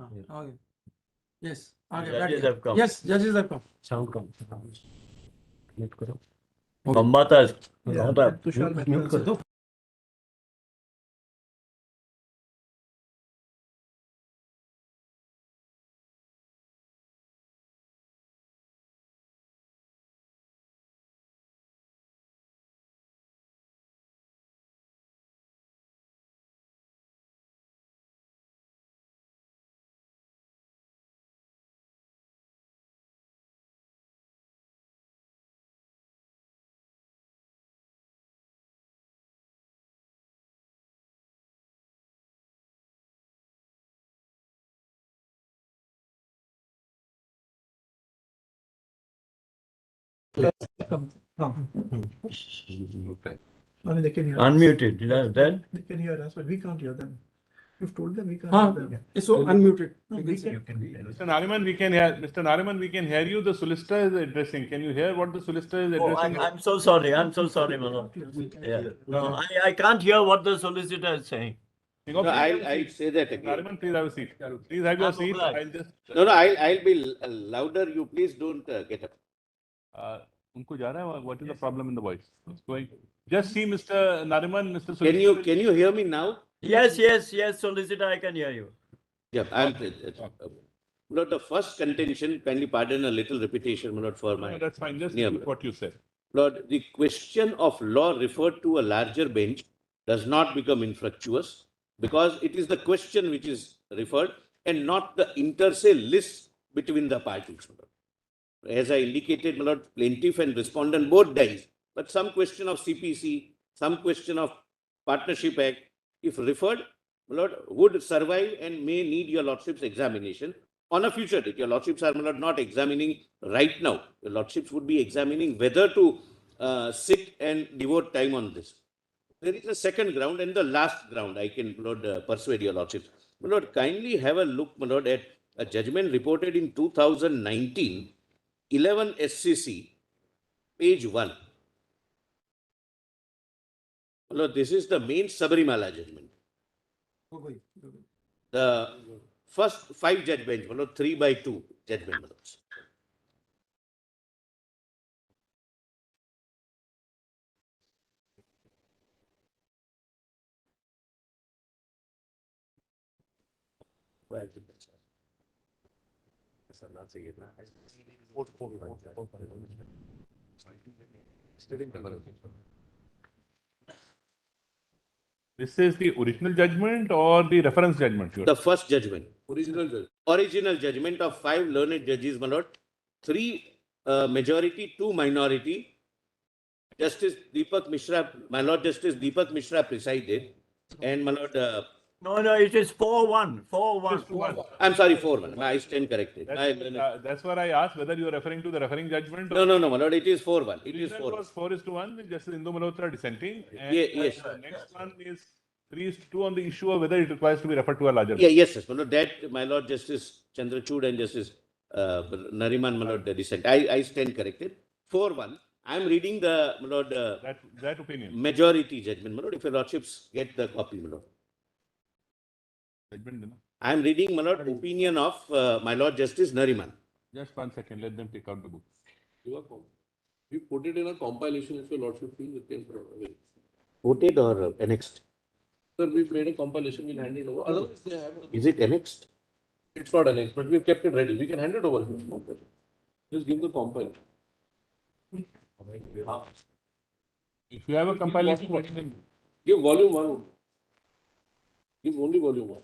Okay. Yes. Judges have come. Yes, judges have come. Sound come. Mute करो. Mambata is. Mute करो. Come. I mean, they can hear Unmuted. Then They can hear us, but we can't hear them. You've told them we can't hear them. It's so unmuted. Mr. Nariman, we can hear. Mr. Nariman, we can hear you. The solicitor is addressing. Can you hear what the solicitor is addressing? I'm so sorry. I'm so sorry, Manoj. Yeah. No, I can't hear what the solicitor is saying. No, I'll say that again. Nariman, please have a seat. Please have your seat. I'll just. No, I'll be louder. You please don't get up. उनको जा रहा है. What is the problem in the voice? It's going. Just see, Mr. Nariman, Mr. Solicitor. Can you hear me now? Yes, solicitor, I can hear you. Yeah, Lord, the first contention, kindly pardon a little repetition, Lord, for my. No, that's fine. Just what you said. Lord, the question of law referred to a larger bench does not become infructuous because it is the question which is referred and not the inter se list between the parties. As I indicated, my Lord, plaintiff and respondent both dies, but some question of CPC, some question of Partnership Act, if referred, my Lord, would survive and may need your Lordship's examination on a future date. Your Lordships are, my Lord, not examining right now. Your Lordships would be examining whether to sit and devote time on this. There is a second ground and the last ground I can, my Lord, persuade your Lordships. My Lord, kindly have a look, my Lord, at a judgment reported in 2019, 11 SCC, page 1. Lord, this is the main Sabarimala judgment. The first 5 judge bench, 3/2 judgment. This is the original judgment or the reference judgment? The first judgment. Original judgment of 5 learned judges, my Lord. 3 majority, 2 minority. Justice Deepak Mishra, my Lord Justice Deepak Mishra presided. And my Lord... No, it is 4-1. 4-1. I'm sorry, 4-1. I stand corrected. That's what I asked, whether you are referring to the referring judgment. No, my Lord, it is 4-1. It is 4-1. 4:1, Justice Indu Malhotra dissenting. And yes. The next one is 3:2 on the issue of whether it requires to be referred to a larger. Yes. My Lord, that, my Lord Justice Chandrachud and Justice Nariman, my Lord, dissent. I stand corrected. 4-1. I am reading the, my Lord, that opinion. Majority judgment, my Lord, if your Lordships get the copy, my Lord. I am reading, my Lord, opinion of my Lord Justice Nariman. Just 1 second, let them take out the book. We put it in a compilation if your Lordship feels it can provide. Put it or annexed? Sir, we've made a compilation, we'll hand it over. Otherwise, they have. Is it annexed? It's not annexed, but we've kept it ready. We can hand it over. Just give the compilation. If you have a compilation, give volume 1. Give only volume 1.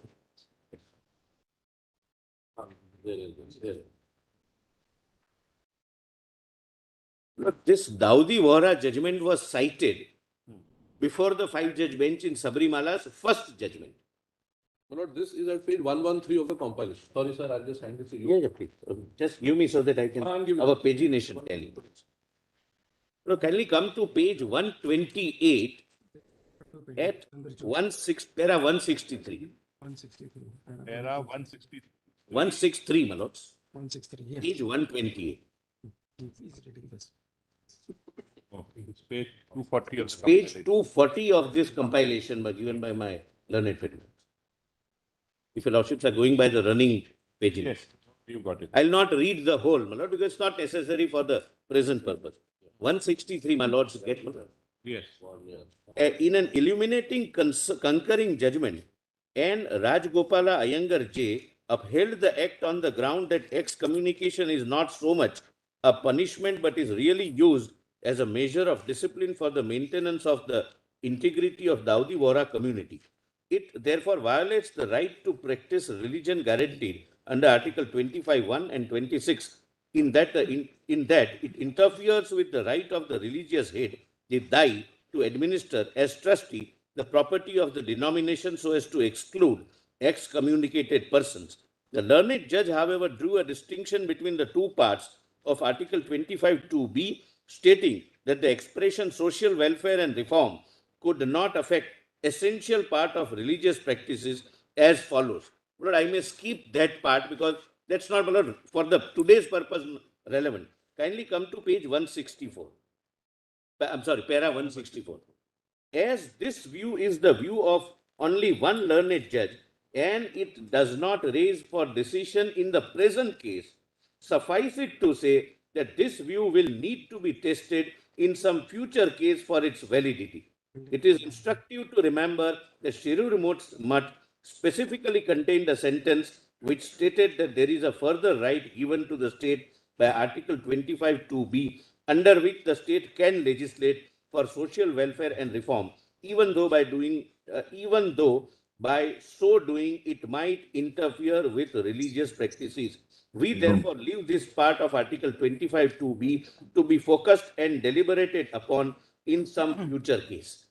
There. Look, this Dawoodi bohra judgment was cited before the 5-judge bench in Sabarimala's first judgment. My Lord, this is at page 113 of the compilation. Sorry, sir, I'll just hand it to you. Yeah, please. Just give me so that I can have a pagination tally. Now, kindly come to page 128 at para 163. 163. Para 163. 163, my lords. 163, yes. Page 128. It's page 240 of the Page 240 of this compilation given by my learned friend. if your lordships are going by the running page. Yes, you got it. I'll not read the whole, my lord, because it's not necessary for the present purpose. 163, my lords, get, my lord. Yes. In an illuminating concurring judgment, and Rajgopala Iyengar J upheld the act on the ground that excommunication is not so much a punishment but is really used as a measure of discipline for the maintenance of the integrity of Dawoodi Bohra community. It therefore violates the right to practice religion guaranteed under Article 25(1) and 26 in that it interferes with the right of the religious head, the Dai, to administer as trustee the property of the denomination so as to exclude excommunicated persons. The learned judge, however, drew a distinction between the two parts of Article 25(2)(b), stating that the expression social welfare and reform could not affect essential part of religious practices as follows. Lord, I may skip that part because that's not, Lord, for the today's purpose relevant. Kindly come to page 164. I'm sorry, para 164. As this view is the view of only one learned judge and it does not raise for decision in the present case, suffice it to say that this view will need to be tested in some future case for its validity. It is instructive to remember that Shirur Mutt specifically contained a sentence which stated that there is a further right given to the state by Article 25(2)(b), under which the state can legislate for social welfare and reform, even though by so doing it might interfere with religious practices. We therefore leave this part of Article 25(2)(b) to be focused and deliberated upon in some future case.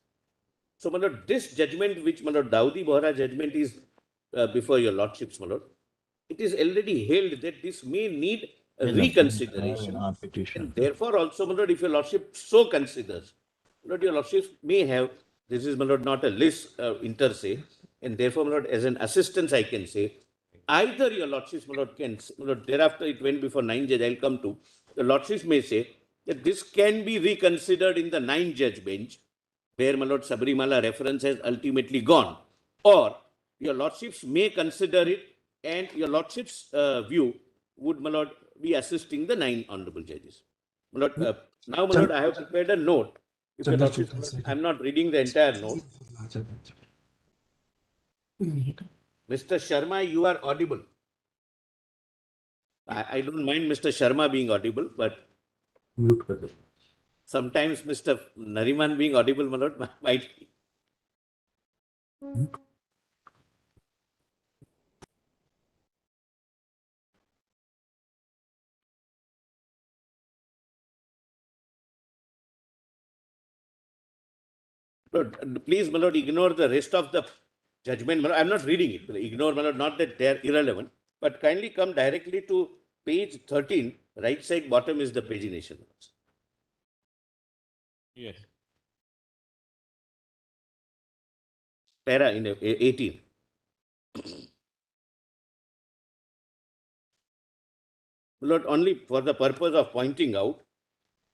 So, my lord, this judgment, which, my lord, Dawoodi Bohra judgment is before your lordships, my lord, it is already held that this may need reconsideration. And therefore, also, my lord, if your lordship so considers, my lord, your lordships may have, this is, my lord, not a list inter se, and therefore, my lord, as an assistance, I can say, either your lordships, my lord, can, my lord, thereafter it went before 9 judge, I'll come to, the lordships may say that this can be reconsidered in the 9 judge bench, where, my lord, Sabarimala reference has ultimately gone, or your lordships may consider it, and your lordship's view would, my lord, be assisting the 9 honorable judges. My lord, now, my lord, I have prepared a note. If your lordships, I'm not reading the entire note. Mr. Sharma, you are audible. I don't mind Mr. Sharma being audible, but sometimes Mr. Nariman being audible, my lord, might be. Lord, please, my lord, ignore the rest of the judgment. I'm not reading it. Ignore, my lord, not that they are irrelevant, but kindly come directly to page 13. Right side bottom is the pagination. Yes. Para in 18. Lord, only for the purpose of pointing out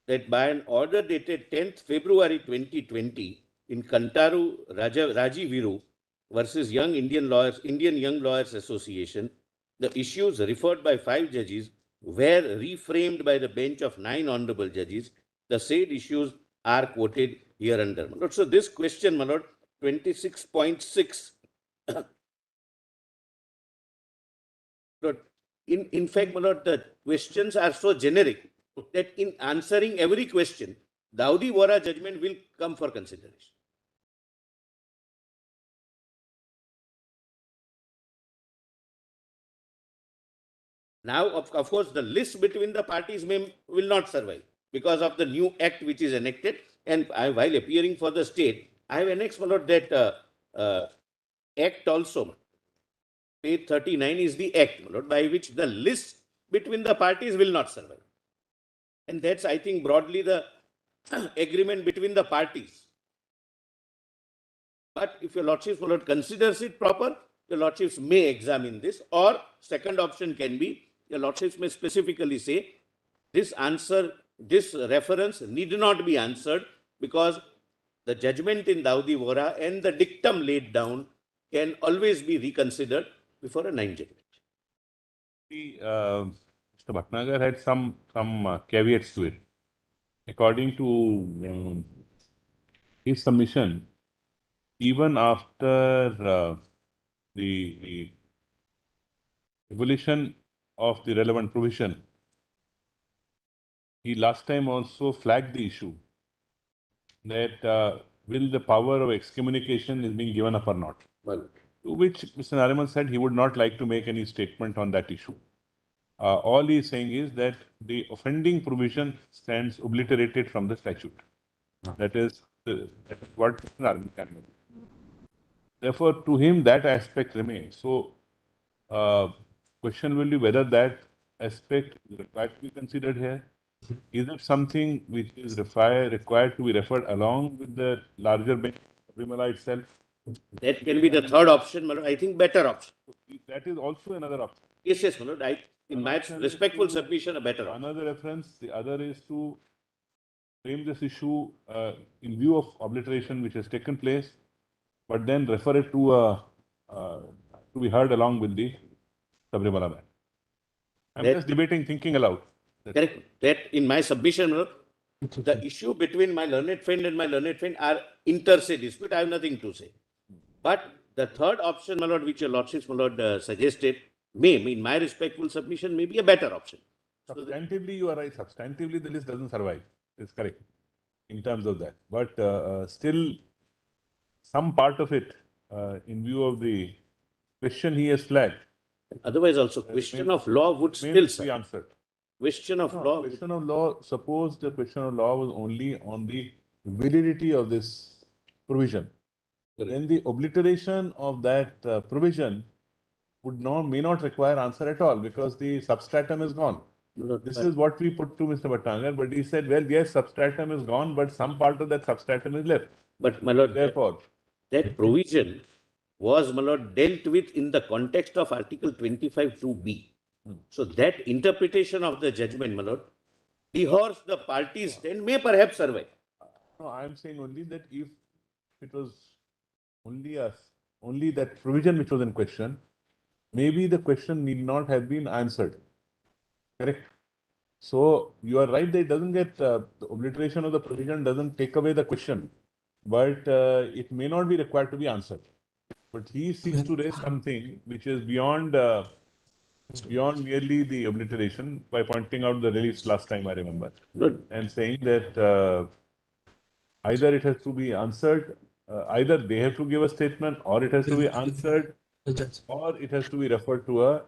that by an order dated 10th February 2020 in Kantaru Raji Viru versus Indian Young Lawyers Association, the issues referred by 5 judges were reframed by the bench of 9 honorable judges. The said issues are quoted hereunder. My lord, so this question, my lord, 26.6. Lord, in fact, my lord, the questions are so generic that in answering every question, Dawoodi Bohra judgment will come for consideration. Now, of course, the list between the parties will not survive because of the new act which is enacted. And while appearing for the state, I have annexed, my lord, that act also. Page 39 is the act, my lord, by which the list between the parties will not survive. And that's, I think, broadly the agreement between the parties. But if your lordships, my lord, considers it proper, your lordships may examine this, or second option can be, your lordships may specifically say, this reference need not be answered because the judgment in Dawoodi Bohra and the dictum laid down can always be reconsidered before a 9-judge bench. Mr. Bhatnagar had some caveats to it. According to his submission, even after the evolution of the relevant provision, he last time also flagged the issue that will the power of excommunication is being given up or not. Well, To which Mr. Nariman said he would not like to make any statement on that issue. All he is saying is that the offending provision stands obliterated from the statute. That is what Mr. Nariman can make. Therefore, to him, that aspect remains. So, question will be whether that aspect is required to be considered here. Is it something which is required to be referred along with the larger bench of Vimala itself? That can be the third option, my lord. I think better option. That is also another option. Yes, my lord. In my respectful submission, a better option. Another reference, the other is to frame this issue in view of obliteration which has taken place, but then refer it to be heard along with the Sabrimala ban. I'm just debating, thinking aloud. Correct. That in my submission, my lord, the issue between my learned friend and my learned friend are inter se dispute. I have nothing to say. But the third option, my lord, which your lordships, my lord, suggested, in my respectful submission, may be a better option. Substantively, you are right. Substantively, the list doesn't survive. It's correct in terms of that. But still, some part of it, in view of the question he has flagged, Otherwise, also, question of law would may still be serve. answered. Question of law. Question of law, suppose the question of law was only on the validity of this provision. Then the obliteration of that provision may not require answer at all because the substratum is gone. This is what we put to Mr. Bhatnagar, but he said, well, yes, substratum is gone, but some part of that substratum is left. But, my lord, Therefore, that provision was, my lord, dealt with in the context of Article 25(2)(b). So that interpretation of the judgment, my lord, dehors the parties, then may perhaps survive. no, I am saying only that if it was only that provision which was in question, maybe the question need not have been answered. Correct? So you are right that it doesn't get the obliteration of the provision doesn't take away the question, but it may not be required to be answered. But he seeks to raise something which is beyond merely the obliteration by pointing out the release last time I remember, and saying that either it has to be answered, either they have to give a statement, or it has to be answered, or it has to be referred to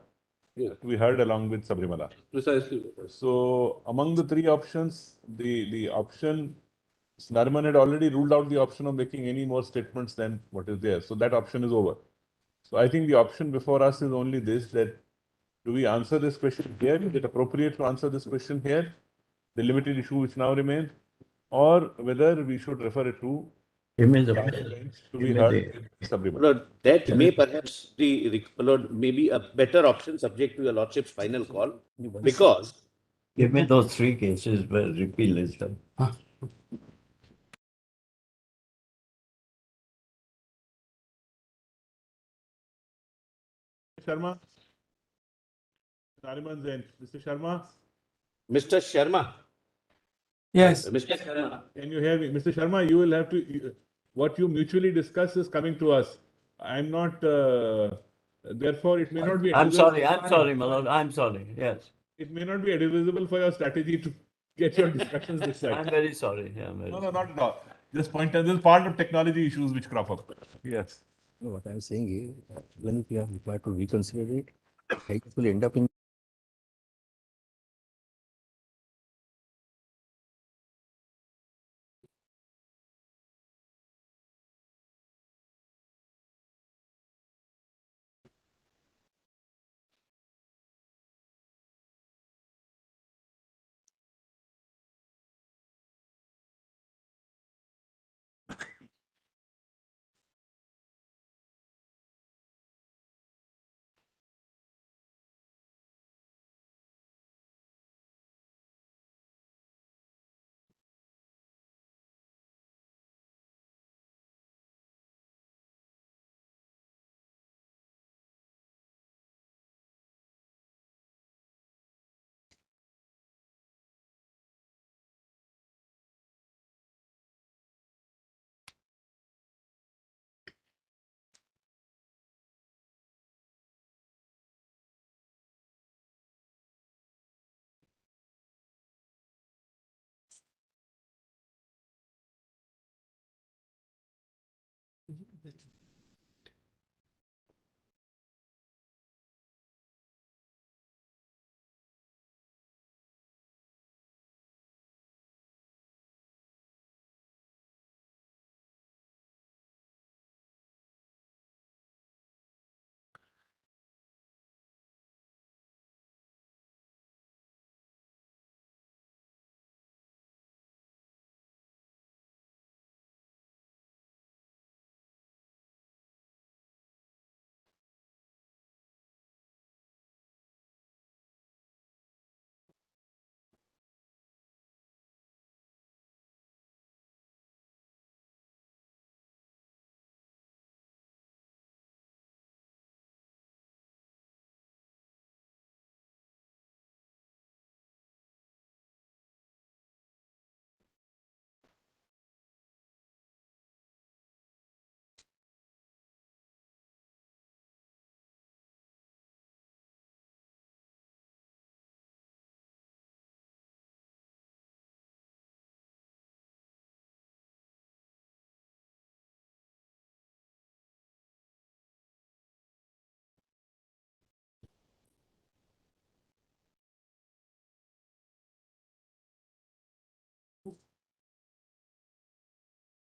to be heard along with Sabrimala. precisely. So among the three options, the option, Nariman had already ruled out the option of making any more statements than what is there. So that option is over. So I think the option before us is only this, that do we answer this question here? Is it appropriate to answer this question here? The limited issue which now remains, or whether we should refer it to Give me the bench to be heard with Sabrimala. Lord, that may perhaps be, Lord, maybe a better option subject to your lordship's final call, because give me those three cases where repeal is done. Sharma, Nariman's end. Mr. Sharma, Mr. Sharma, Yes. Mr. Sharma, can you hear me? Mr. Sharma, you will have to, what you mutually discuss is coming to us. I'm not, therefore it may not be. I'm sorry, my lord, I'm sorry, yes. It may not be advisable for your strategy to get your discussions this I'm side. very sorry, yeah, I'm very No, sorry. not at all. Just point out, this is part of technology issues which crop up. Yes. No, what I'm saying is, even if we are required to reconsider it, it will end up in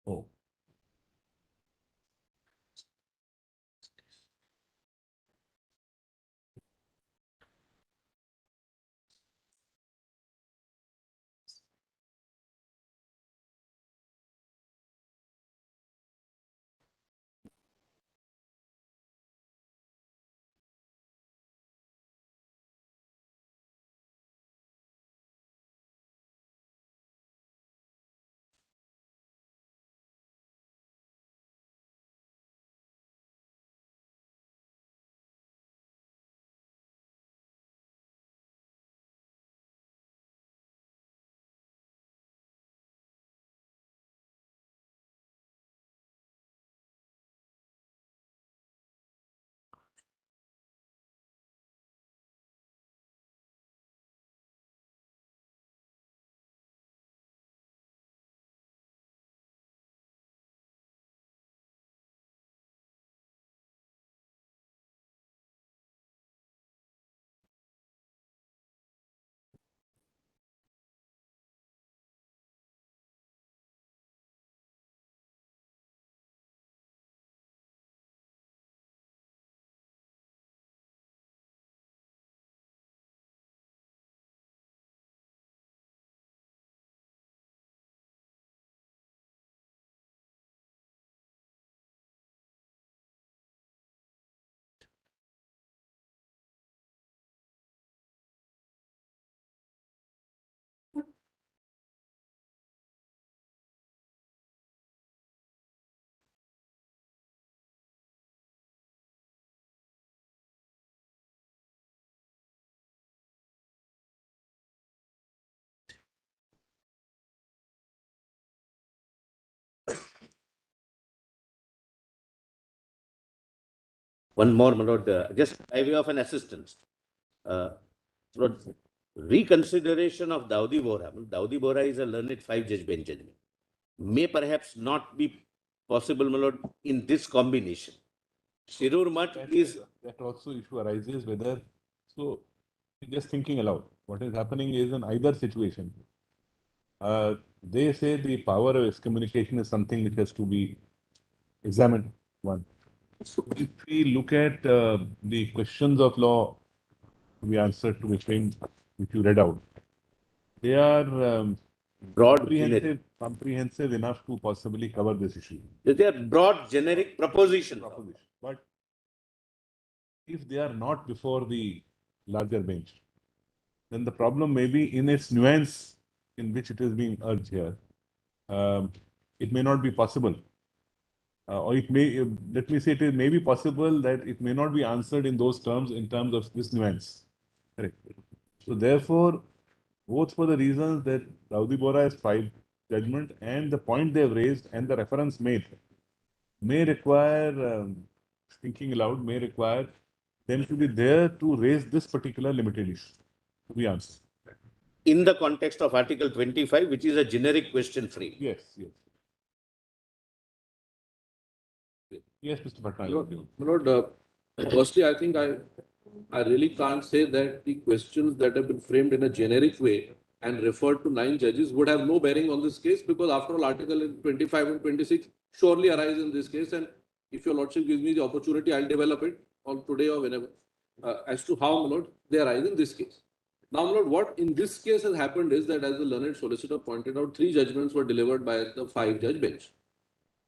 Oh. One more, my lord, just by way of an assistance. Lord, reconsideration of Dawoodi bohra. Dawoodi bohra is a learned 5-judge bench judgment. May perhaps not be possible, my lord, in this combination. Shirur Mutt is... That also issue arises whether, so just thinking aloud, what is happening is in either situation, they say the power of excommunication is something which has to be examined, one. So if we look at the questions of law we answered to which you read out, they are broad, comprehensive enough to possibly cover this issue. They are broad, generic proposition. But if they are not before the larger bench, then the problem may be in its nuance in which it is being urged here. It may not be possible. Or it may, let me say it may be possible that it may not be answered in those terms, in terms of this nuance. Correct. So therefore, both for the reasons that Dawoodi bohra has filed judgment and the point they have raised and the reference made may require, thinking aloud, may require them to be there to raise this particular limited issue to be answered. In the context of Article 25, which is a generic question free. Yes, yes. Yes, Mr. Patnaik. My Lord, firstly, I think I really can't say that the questions that have been framed in a generic way and referred to 9 judges would have no bearing on this case, because after all, Article 25 and 26 surely arise in this case. And if your Lordship gives me the opportunity, I'll develop it on today or whenever as to how, my Lord, they arise in this case. Now, my Lord, what in this case has happened is that, as the learned solicitor pointed out, 3 judgments were delivered by the 5-judge bench.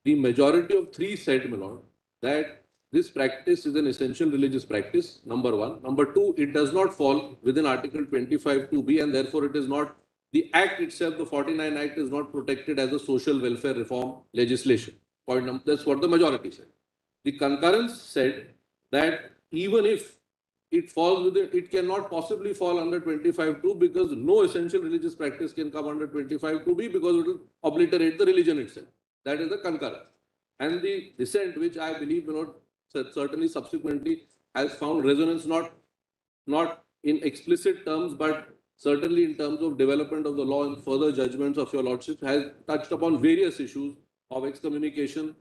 The majority of 3 said, my Lord, that this practice is an essential religious practice, number 1. Number 2, it does not fall within Article 25 2b, and therefore it is not, the Act itself, the 49 Act, is not protected as a social welfare reform legislation. Point number, that's what the majority said. The concurrence said that even if it falls within, it cannot possibly fall under 25(2) because no essential religious practice can come under 25(2)b because it will obliterate the religion itself. That is the concurrence. And the dissent, which I believe, certainly subsequently has found resonance, not in explicit terms, but certainly in terms of development of the law and further judgments of your Lordship, has touched upon various issues of excommunication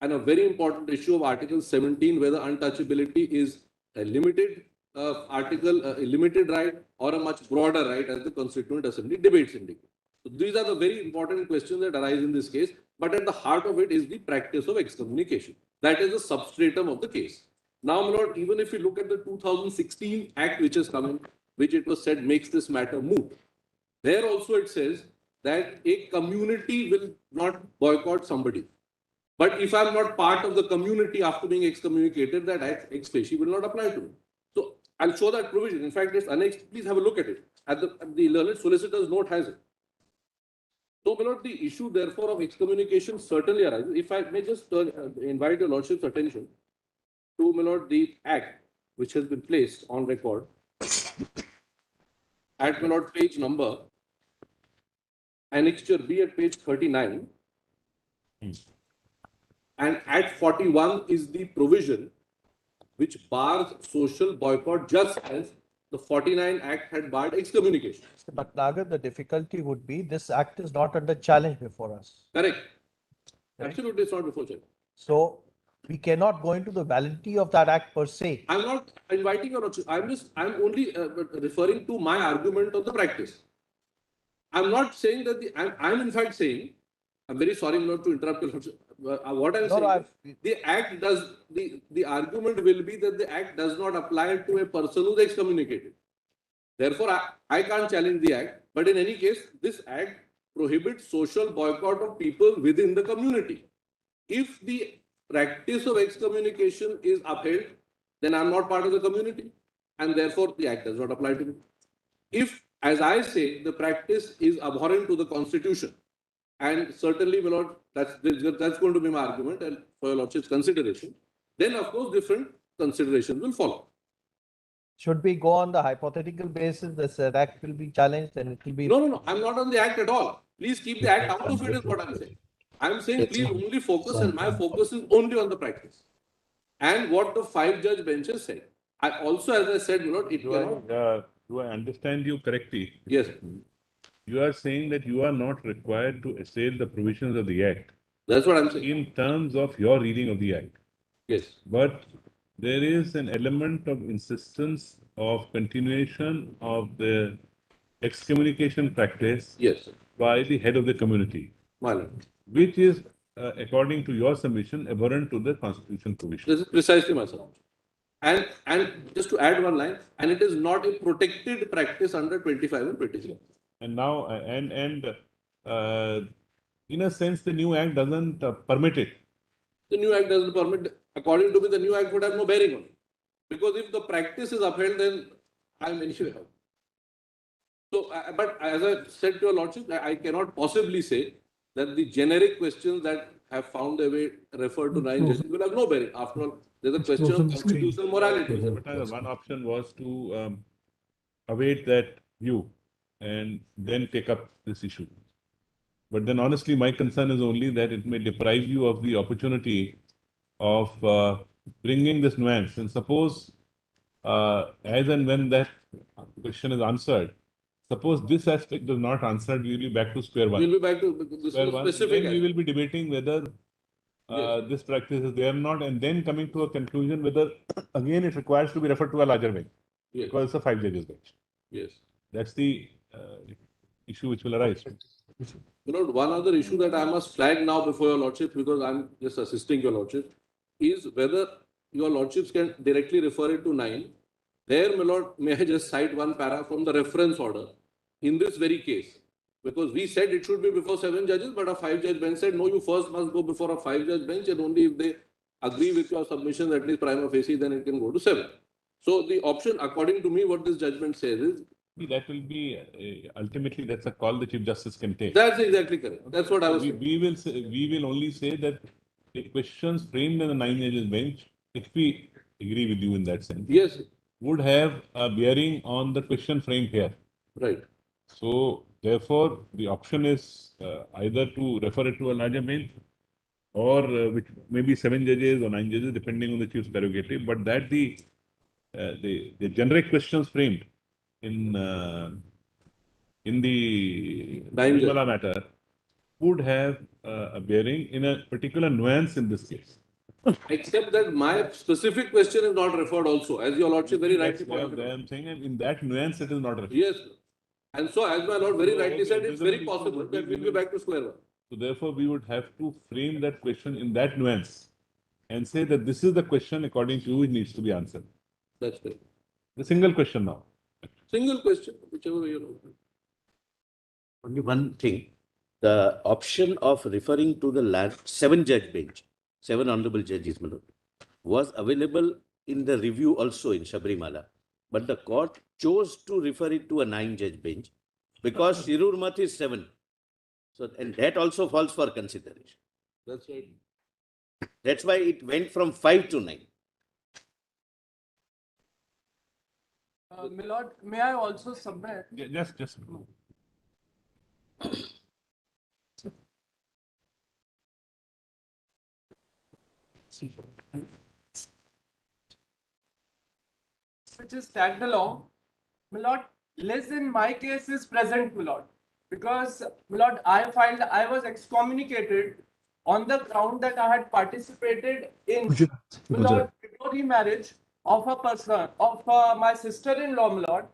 and a very important issue of Article 17, whether untouchability is a limited a limited right or a much broader right, as the Constituent Assembly debates indicate. So these are the very important questions that arise in this case, but at the heart of it is the practice of excommunication. That is the substratum of the case. Now, my Lord, even if you look at the 2016 Act which has come in, which it was said makes this matter moot, there also it says that a community will not boycott somebody. But if I'm not part of the community after being excommunicated, that Act ex facie will not apply to me. So I'll show that provision. In fact, it's annexed. Please have a look at it. At the learned solicitor's note has it. So, my Lord, the issue, therefore, of excommunication certainly arises. If I may just invite your Lordship's attention to, my Lord, the Act which has been placed on record at, my Lord, page number, annexure B at page 39. And at 41 is the provision which bars social boycott, just as the 49 Act had barred excommunication. But Nagar, the difficulty would be this Act is not under challenge before us. Correct. Absolutely, it's not before challenge. So we cannot go into the validity of that Act per se. I'm not inviting your Lordship. I'm only referring to my argument on the practice. I'm not saying that I'm in fact saying, I'm very sorry not to interrupt your Lordship. What I'm saying, the Act does, the argument will be that the Act does not apply to a person who's excommunicated. Therefore, I can't challenge the Act. But in any case, this Act prohibits social boycott of people within the community. If the practice of excommunication is upheld, then I'm not part of the community. And therefore, the Act does not apply to me. If, as I say, the practice is abhorrent to the Constitution, and certainly, my Lord, that's going to be my argument and for your Lordship's consideration, then of course different considerations will follow. Should we go on the hypothetical basis that Act will be challenged and it will be... No, I'm not on the Act at all. Please keep the Act out of it is what I'm saying. I'm saying please only focus, and my focus is only on the practice. And what the 5-judge benches said. I also, as I said, my Lord, it cannot... Do I understand you correctly? Yes. You are saying that you are not required to assail the provisions of the Act. That's what I'm saying. In terms of your reading of the Act. Yes. But there is an element of insistence of continuation of the excommunication practice, yes, by the head of the community, which is, according to your submission, abhorrent to the Constitution provision. This is precisely my submission. And just to add one line, and it is not a protected practice under 25 and 26. And now, in a sense, the new Act doesn't permit it. The new Act doesn't permit. According to me, the new Act would have no bearing on it. Because if the practice is upheld, then I'm anyway out. So, but as I said to your Lordship, I cannot possibly say that the generic questions that have found their way referred to 9 justices will have no bearing. After all, there's a question of constitutional morality. But one option was to await that view and then take up this issue. But then honestly, my concern is only that it may deprive you of the opportunity of bringing this nuance. And suppose, as and when that question is answered, suppose this aspect is not answered, we will be back to square one. We will be back to this specific. Then we will be debating whether this practice is there or not, and then coming to a conclusion whether again it requires to be referred to a larger bench Yes, because it's a 5 judges bench. yes. That's the issue which will arise. You know, one other issue that I must flag now before your lordship, because I'm just assisting your lordship, is whether your lordships can directly refer it to 9. There, my lord, may I just cite one para from the reference order in this very case? Because we said it should be before 7 judges, but a 5-judge bench said, no, you first must go before a 5-judge bench, and only if they agree with your submission, at least prima facie, then it can go to 7. So the option, according to me, what this judgment says is, That will be ultimately that's a call the Chief Justice can take. that's exactly correct. That's what I was saying. We will only say that the questions framed in the 9 judges bench, if we agree with you in that sense, Yes, would have a bearing on the question framed here. right. So therefore, the option is either to refer it to a larger bench or which may be 7 judges or 9 judges, depending on the chief's prerogative. But that the generic questions framed in the Nine Nirmala matter would have a bearing in a particular nuance in this case. Except that my specific question is not referred also, as your lordship very rightly That's why pointed out. I am saying, and in that nuance, it is not referred. Yes. And so, as my lord very rightly said, it's very visibility possible would that be we'll be back to square one. So therefore, we would have to frame that question in that nuance and say that this is the question according to you it needs to be answered. That's right. The single question now. Single question, whichever way you know. Only one thing, the option of referring to the 7-judge bench, 7 honorable judges, my lord, was available in the review also in Sabrimala. But the court chose to refer it to a 9-judge bench because Shirur Math is 7. So, and that also falls for consideration. That's right. That's why it went from 5 to 9. My lord, may I also submit? Just. Which is tagged along. My lord, less in my case is present, my lord. Because, my lord, I was excommunicated on the ground that I had participated in, my lord, before remarriage of a person, of my sister-in-law, my lord.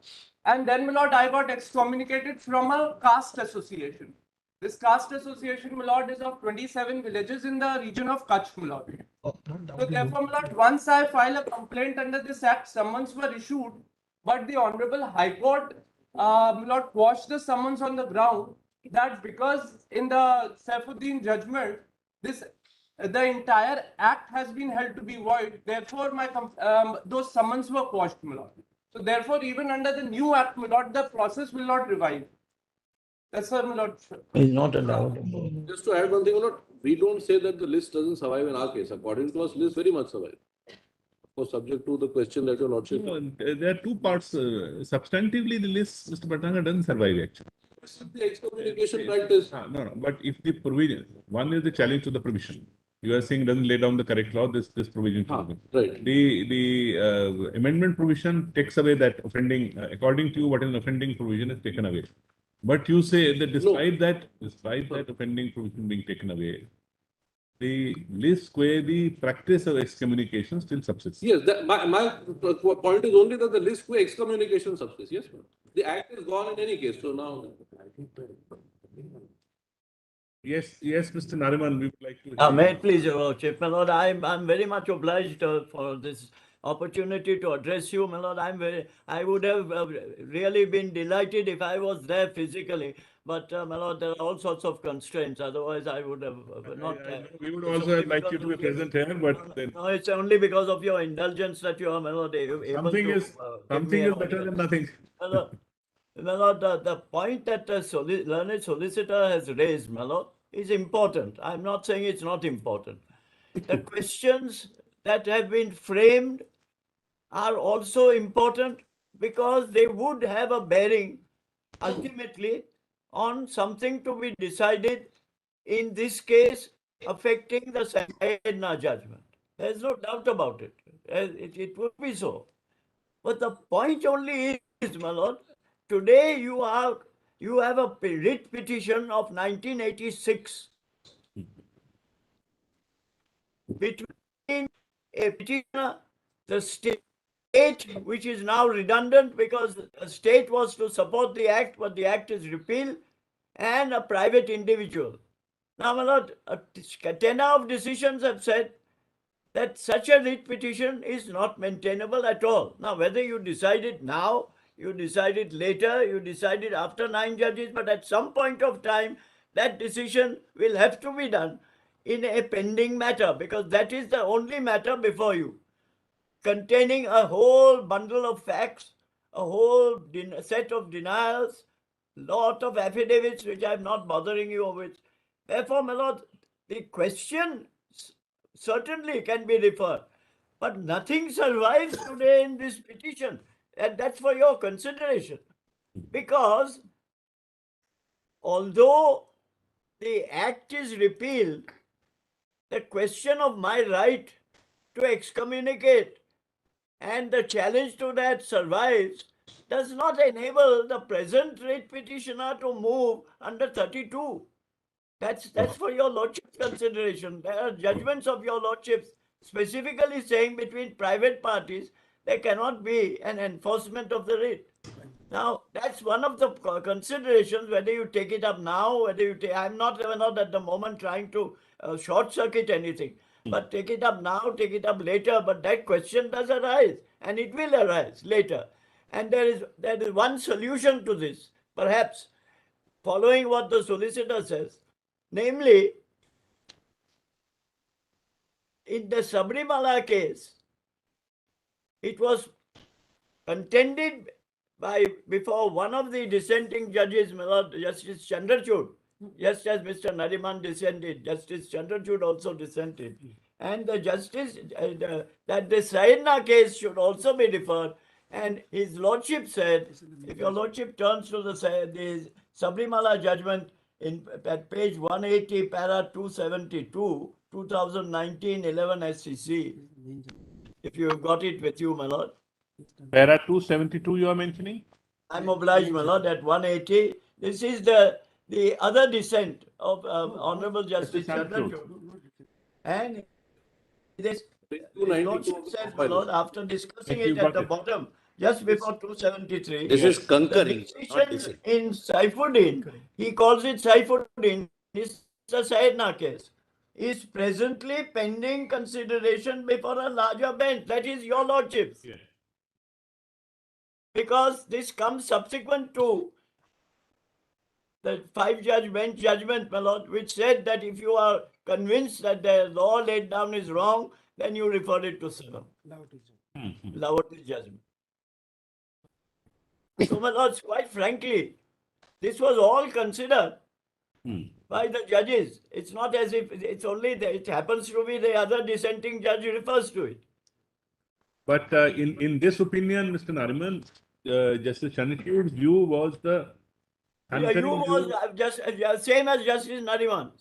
And then, my lord, I got excommunicated from a caste association. This caste association, my lord, is of 27 villages in the region of Kutch, my lord. So therefore, my lord, once I file a complaint under this act, summons were issued, but the Honorable High Court, my lord, quashed the summons on the ground that because in the Saifuddin judgment, the entire act has been held to be void. Therefore, those summons were quashed, my lord. So therefore, even under the new act, my lord, the process will not revive. That's all, my lord. Is not allowed. Just to add one thing, my lord, we don't say that the list doesn't survive in our case. According to us, list very much survive. Of course, subject to the question that your lordship. There are two parts. Substantively, the list, Mr. Patanga, doesn't survive actually. The excommunication practice. No. But if the provision, one is the challenge to the provision. You are saying doesn't lay down the correct law. This provision. Right. The amendment provision takes away that offending. According to you, what is an offending provision is taken away. But you say that despite that offending provision being taken away, the list where the practice of excommunication still subsists. Yes, my point is only that the list where excommunication subsists. Yes, the act is gone in any case. So now. Yes, Mr. Nariman, we would like to. May it please your lordship, my lord, I'm very much obliged for this opportunity to address you, my lord. I would have really been delighted if I was there physically, but my lord, there are all sorts of constraints. Otherwise, I would have not. We would also like you to be present here, but then No, it's only because of your indulgence that you are, my lord, able something to. is better than nothing. My lord, the point that the learned solicitor has raised, my lord, is important. I'm not saying it's not important. The questions that have been framed are also important because they would have a bearing ultimately on something to be decided, in this case, affecting the Sayyidna judgment. There's no doubt about it. It would be so. But the point only is, my lord, today you have a writ petition of 1986. between a petitioner, the state, which is now redundant because the state was to support the act, but the act is repealed, and a private individual. Now, my lord, a tenor of decisions have said that such a writ petition is not maintainable at all. Now, whether you decide it now, you decide it later, you decide it after 9 judges, but at some point of time, that decision will have to be done in a pending matter, because that is the only matter before you, containing a whole bundle of facts, a whole set of denials, lot of affidavits, which I'm not bothering you with. Therefore, my lord, the question certainly can be referred, but nothing survives today in this petition, and that's for your consideration. Because although the act is repealed, the question of my right to excommunicate and the challenge to that survives, does not enable the present writ petitioner to move under 32. That's for your lordship's consideration. There are judgments of your lordships specifically saying between private parties there cannot be an enforcement of the writ. Now, that's one of the considerations, whether you take it up now, whether you take, I'm not at the moment trying to short circuit anything, but take it up now, take it up later, but that question does arise, and it will arise later. And there is one solution to this, perhaps, following what the solicitor says, namely, in the Sabrimala case, it was contended before one of the dissenting judges, my lord, Justice Chandrachud, just as Mr. Nariman dissented, Justice Chandrachud also dissented. And the justice, that the Saina case should also be deferred. And his lordship said, if your lordship turns to the Sabrimala judgment at page 180, para 272, 2019, 11 SCC, if you have got it with you, my lord. Para 272 you are mentioning? I'm obliged, my lord, at 180. This is the other dissent of Honorable Justice Chandrachud. And this lordship says, my lord, after discussing it at the bottom, just before 273. This is concurring, The not decision dissent. in Saifuddin, he calls it Saifuddin, it's a Sayyidna case, is presently pending consideration before a larger bench. That is your lordship. Yes. Because this comes subsequent to the 5-judge bench judgment, my lord, which said that if you are convinced that the law laid down is wrong, then you refer it to Salam. Dawoodi judgment. So, my lords, quite frankly, this was all considered by the judges. It's not as if it's only it happens to be the other dissenting judge who refers to it. But in this opinion, Mr. Nariman, Justice Chandrachud's view was the You was just same as Justice Nariman.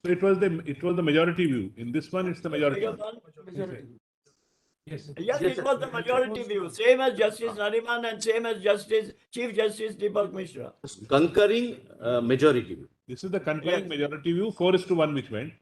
So it was the majority view. In this one, it's the majority. Yes. Yes, it was the majority view, same as Justice Nariman and same as Chief Justice Deepak Mishra. Concurring majority. This is the concurring majority view, 4:1, which went.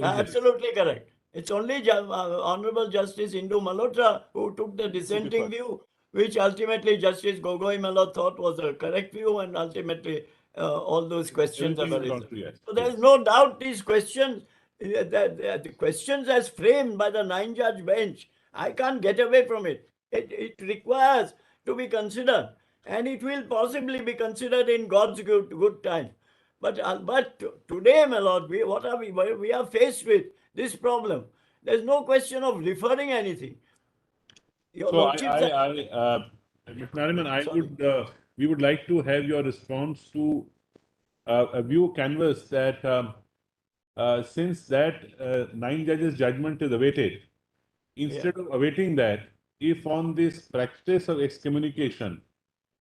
Absolutely correct. It's only Honorable Justice Indu Malhotra who took the dissenting view, which ultimately Justice Gogoi Malhotra thought was a correct view, and ultimately all those questions have arisen. So there is no doubt these questions, the questions as framed by the 9-judge bench, I can't get away from it. It requires to be considered, and it will possibly be considered in God's good time. But today, my lord, we are faced with this problem. There's no question of referring anything. Your Mr. Nariman, we would like to have your response to a view canvas that since that 9 judges judgment is awaited, instead of awaiting that, if on this practice of excommunication,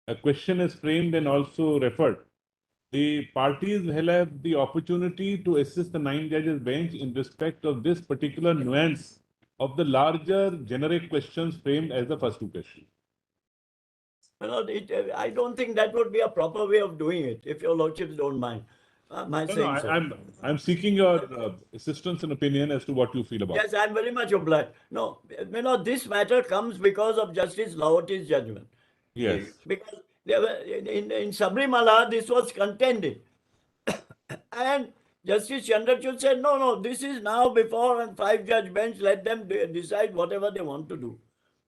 a question is framed and also referred, the parties will have the opportunity to assist the 9 judges bench in respect of this particular nuance of the larger generic questions framed as the first 2 questions. I don't think that would be a proper way of doing it, if your lordships don't mind. my No, saying so. I'm seeking your assistance and opinion as to what you feel about it. Yes, I'm very much obliged. No, this matter comes because of Justice Dawoodi's judgment. Yes. Because there were, in Sabrimala, this was contended. And Justice Chandrachud said, no, this is now before a 5-judge bench, let them decide whatever they want to do.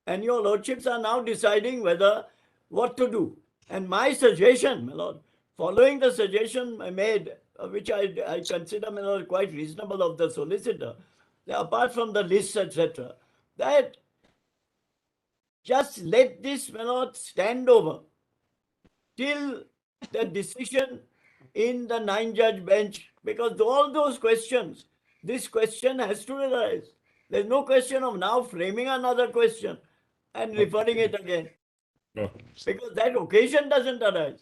And your lordships are now deciding what to do. And my suggestion, my lord, following the suggestion I made, which I consider, my lord, quite reasonable of the solicitor, that apart from the lists, etc., that just let this, my lord, stand over till the decision in the 9-judge bench, because all those questions, this question has to arise. There's no question of now framing another question and referring it again, Okay. because that occasion doesn't arise.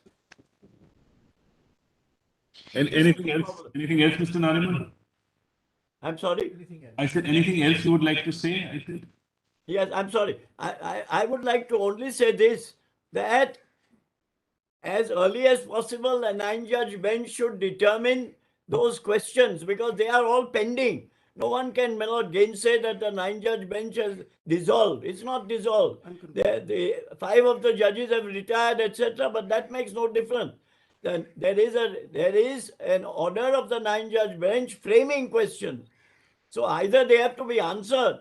And anything else? Anything else, Mr. Nariman? I'm sorry? I said anything else you would like to say? I think. Yes, I'm sorry. I would like to only say this, that as early as possible, a 9-judge bench should determine those questions, because they are all pending. No one can, my lord, gainsay that the 9-judge bench has dissolved. It's not dissolved. The 5 of the judges have retired, etc., but that makes no difference. Then there is an order of the 9-judge bench framing questions. So either they have to be answered,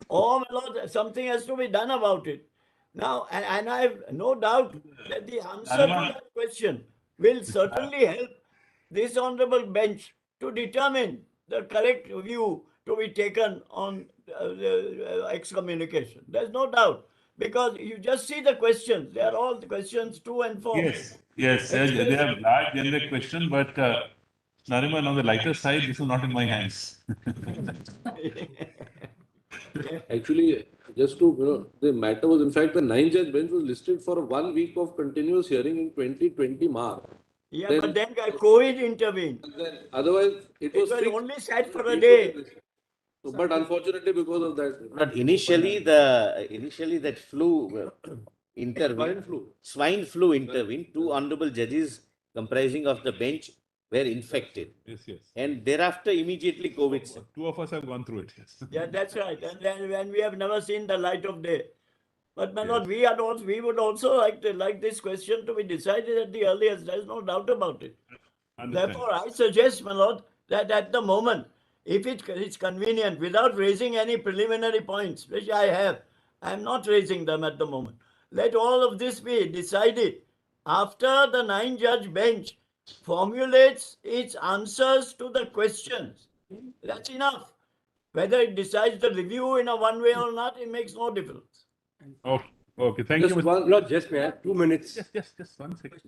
or, my lord, something has to be done about it. Now, and I have no doubt that the answer to that question will certainly help this honorable bench to determine the correct view to be taken on excommunication. There's no doubt, because you just see the questions. They are all the questions 2 and 4. Yes, they have large generic question, but Nariman, on the lighter side, this is not in my hands. Actually, just to, the matter was, in fact, the 9-judge bench was listed for 1 week of continuous hearing in 2020 March. Yeah, but then COVID intervened. Otherwise, it was fixed. Only sat for a day. But unfortunately, because of that. But initially that flu intervened. Swine flu intervened. 2 honorable judges comprising of the bench were infected. Yes. And thereafter, immediately COVID. 2 of us have gone through it. Yes. Yeah, that's right. And then when we have never seen the light of day. But my lord, we would also like this question to be decided at the earliest. There's no doubt about it. Therefore, I suggest, my lord, that at the moment, if it's convenient, without raising any preliminary points, which I am not raising them at the moment. Let all of this be decided after the 9-judge bench formulates its answers to the questions. That's enough. Whether it decides the review in a one way or not, it makes no difference. Okay. Thank Just you. one, not just may I have 2 minutes. Just 1 second.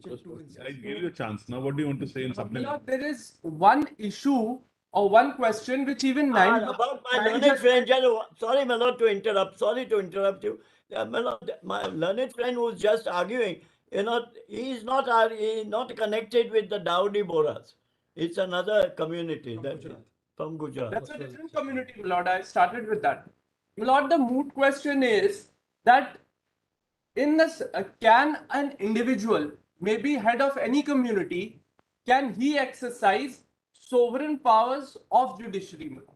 I gave you a chance. Now, what do you want to say in supplement? There is one issue or one question which even About my learned friend, sorry, my lord, to interrupt. Sorry to interrupt you. My learned friend who's just arguing, he's not connected with the Dawoodi Bohras. It's another community from Gujarat. That's a different community, my lord. I started with that. My lord, the moot question is that in this, can an individual, maybe head of any community, can he exercise sovereign powers of judiciary? My lord?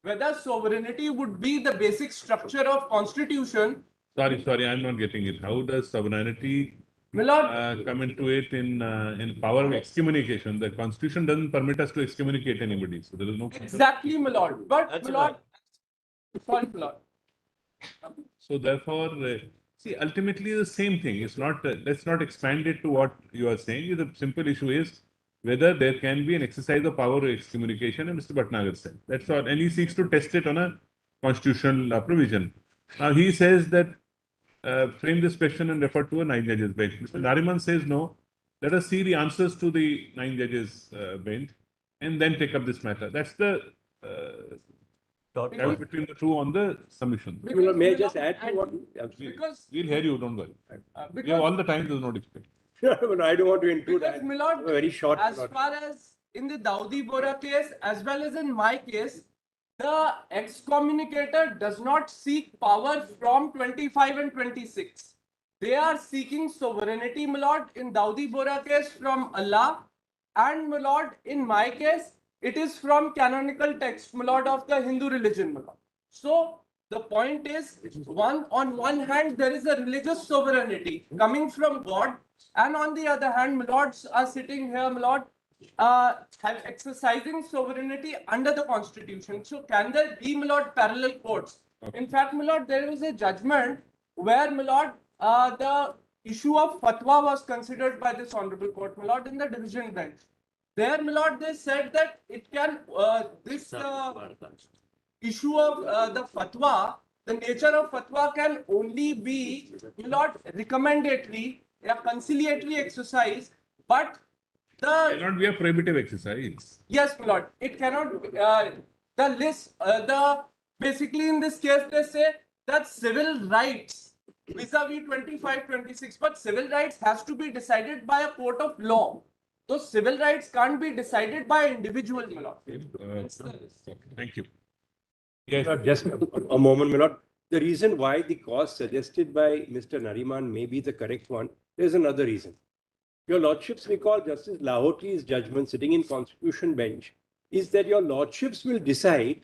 Whether sovereignty would be the basic structure of constitution. Sorry, I'm not getting it. How does sovereignty My lord, come into it in power of excommunication? The constitution doesn't permit us to excommunicate anybody, so there is no. Exactly, my lord. But That's my lord, right. sorry, my lord. So therefore, see, ultimately the same thing. It's not. Let's not expand it to what you are saying. The simple issue is whether there can be an exercise of power of excommunication, and Mr. Bhatnagar said. That's all. And he seeks to test it on a constitutional provision. Now he says that frame this question and refer to a 9 judges bench. Mr. Nariman says no. Let us see the answers to the 9 judges bench and then take up this matter. That's the doubt between the two on the submission. May I just add to what? We'll hear you, don't worry. We have all the time, there's no difficulty. No, I don't want to intrude. Because, my lord, very short. as far as in the Dawoodi Bohra case, as well as in my case, the excommunicator does not seek power from 25 and 26. They are seeking sovereignty, my lord, in Dawoodi Bohra case from Allah And my lord, in my case, it is from canonical text, my lord, of the Hindu religion, my lord. So the point is, on one hand, there is a religious sovereignty coming from God, and on the other hand, my lords are sitting here, my lord, have exercising sovereignty under the constitution. So can there be, my lord, parallel courts? In fact, my lord, there was a judgment where, my lord, the issue of fatwa was considered by this honorable court, my lord, in the division bench. There, my lord, they said that it can, issue of the fatwa, the nature of fatwa can only be, my lord, recommendatory, a conciliatory exercise, but the Cannot be a prohibitive exercise. yes, my lord. It cannot. The list. Basically in this case they say that civil rights vis-a-vis 25-26, but civil rights has to be decided by a court of law. Those civil rights can't be decided by individual, my lord. Thank you. Yes. Just a moment, my lord. The reason why the cause suggested by Mr. Nariman may be the correct one, there's another reason. Your lordships recall Justice Lahoti's judgment sitting in Constitution bench is that your lordships will decide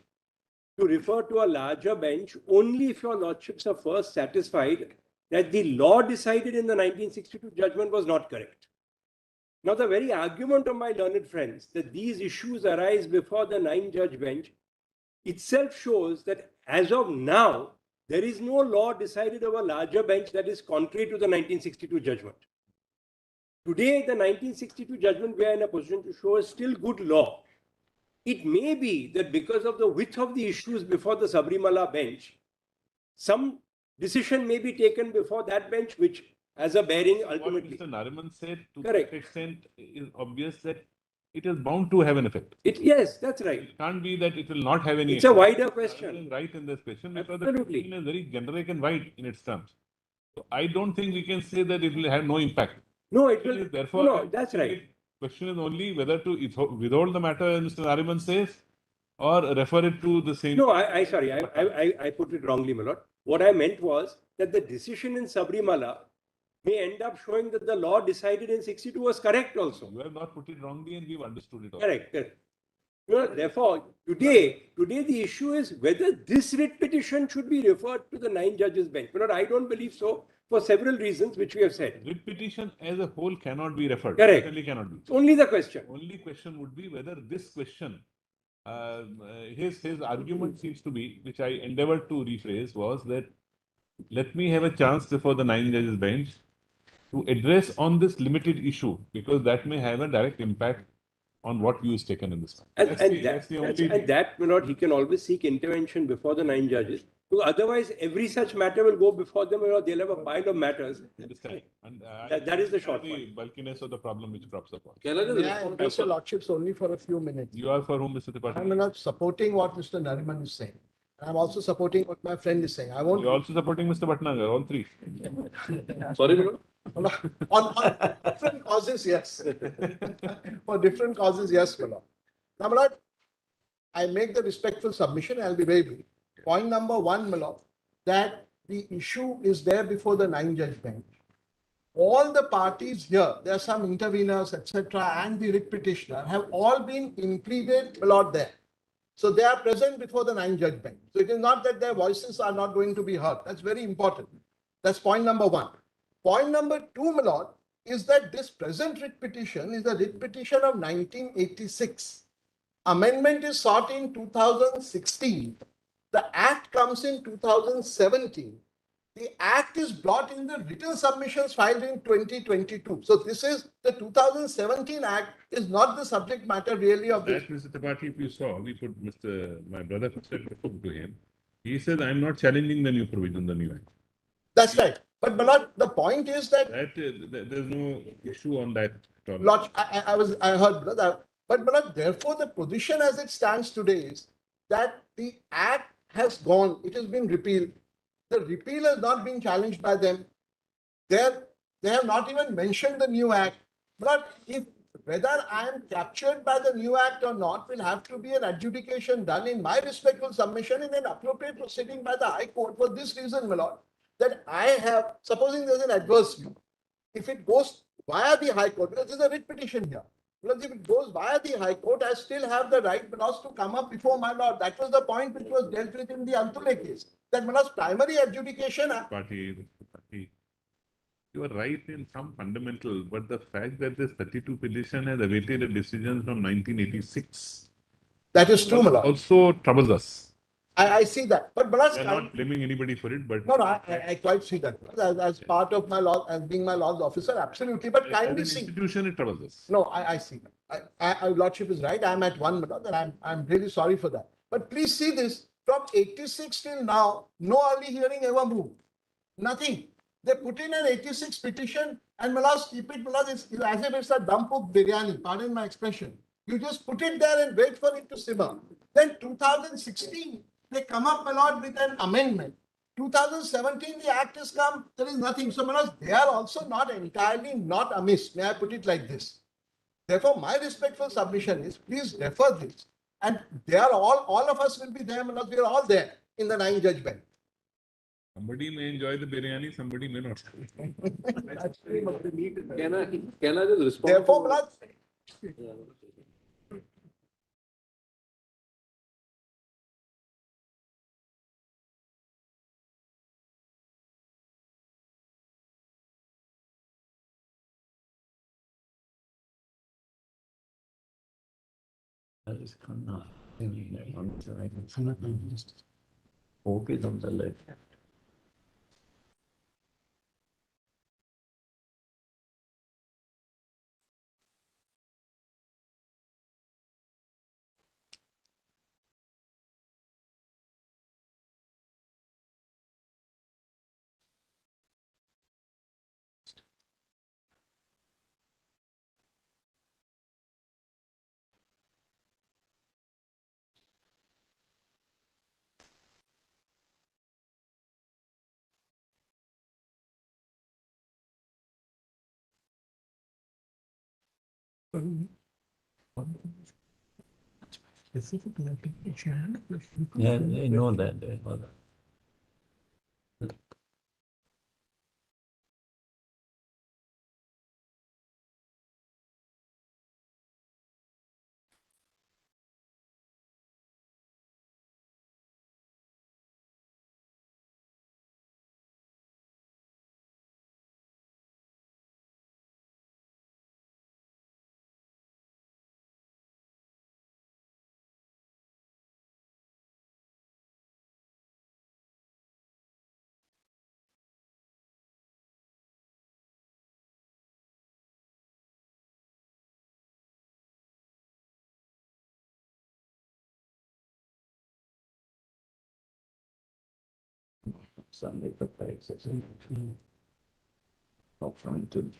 to refer to a larger bench only if your lordships are first satisfied that the law decided in the 1962 judgment was not correct. Now, the very argument of my learned friends that these issues arise before the 9-judge bench itself shows that as of now, there is no law decided of a larger bench that is contrary to the 1962 judgment. Today, the 1962 judgment we are in a position to show is still good law. It may be that because of the width of the issues before the Sabrimala bench, some decision may be taken before that bench, which has a bearing ultimately. What Mr. Nariman said to Correct. that extent is obvious that it is bound to have an effect. Yes, that's right. It can't be that it will not have any It's effect. a wider question. Is right in this question because the Absolutely. question is very generic and wide in its terms. So I don't think we can say that it will have no impact. No, it will. Therefore, No, that's right. Question is only whether to withhold the matter, as Mr. Nariman says, or refer it to the same. No, I put it wrongly, my lord. What I meant was that the decision in Sabrimala may end up showing that the law decided in 62 was correct also. You have not put it wrongly and we've understood it all. Correct, correct. No, therefore, today the issue is whether this writ petition should be referred to the 9 judges bench. But I don't believe so for several reasons which we have said. Writ petition as a whole cannot be referred. Correct. Certainly cannot be. It's only the question. Only question would be whether this question, his argument seems to be, which I endeavored to rephrase, was that let me have a chance before the 9 judges bench to address on this limited issue, because that may have a direct impact on what view is taken in this. And that, my lord, he can always seek intervention before the 9 judges. Because otherwise, every such matter will go before them, or they'll have a pile of matters. And, that is the short the point. bulkiness of the problem which crops up. Can I just May I address your lordships only for a few minutes? You are for whom, Mr. Tripathi? I'm not supporting what Mr. Nariman is saying. I'm also supporting what my friend is saying. I won't. You're also supporting Mr. Bhatnagar, all three. sorry, Lord? on different causes, yes. For different causes, yes, my lord. Now, my lord, I make the respectful submission. I'll be very brief. Point number one, my lord, that the issue is there before the 9-judge bench. All the parties here, there are some interveners, etc., and the writ petitioner have all been included, my lord, there. So they are present before the 9-judge bench. So it is not that their voices are not going to be heard. That's very important. That's point number one. Point number two, my lord, is that this present writ petition is a writ petition of 1986. Amendment is sought in 2016. The Act comes in 2017. The Act is brought in the written submissions filed in 2022. So this is the 2017 Act is not the subject matter really of this. That, Mr. Tripathi, if you saw, we put my brother said to him. He said, I'm not challenging the new provision, the new Act. That's right. But Malad, the point is that there's no issue on that at all. Lord, I heard that. But Malad, therefore, the position as it stands today is that the Act has gone. It has been repealed. The repeal has not been challenged by them. They have not even mentioned the new Act. But if whether I am captured by the new Act or not will have to be an adjudication done in my respectful submission in an appropriate proceeding by the High Court for this reason, my lord, that I have, supposing there's an adverse view, if it goes via the High Court, because there's a writ petition here, Because if it goes via the High Court, I still have the right, my lords, to come up before my lord. That was the point which was dealt with in the Antule case. That, my lords, primary adjudication. Party. You are right in some fundamental, but the fact that this 32 petition has awaited a decision from 1986 That is true, my lord. also troubles us. I see that. But my lords, We are not blaming anybody for it, but no, I quite see that. As part of my law, as being my lord's officer, absolutely. But as kindly an see. institution, it troubles us. No, I see that. Lordship is right. I'm at 1 minute and I'm really sorry for that. But please see this, from 86 till now, no early hearing ever moved. Nothing. They put in an 86 petition and my lords, keep it, my lords, it's as if it's a dump of biryani, pardon my expression. You just put it there and wait for it to simmer. Then 2016, they come up, my lord, with an amendment. 2017, the act has come, there is nothing. So, my lords, they are also not entirely not amiss. May I put it like this? Therefore, my respectful submission is, please refer this. And they are all of us will be there, my lords, we are all there in the 9-judge bench. Somebody may enjoy the biryani, somebody may not. Can I just respond? Therefore, my lords, Okay, something. Yeah, they know that. They know that. Sunday, the place is not trying to.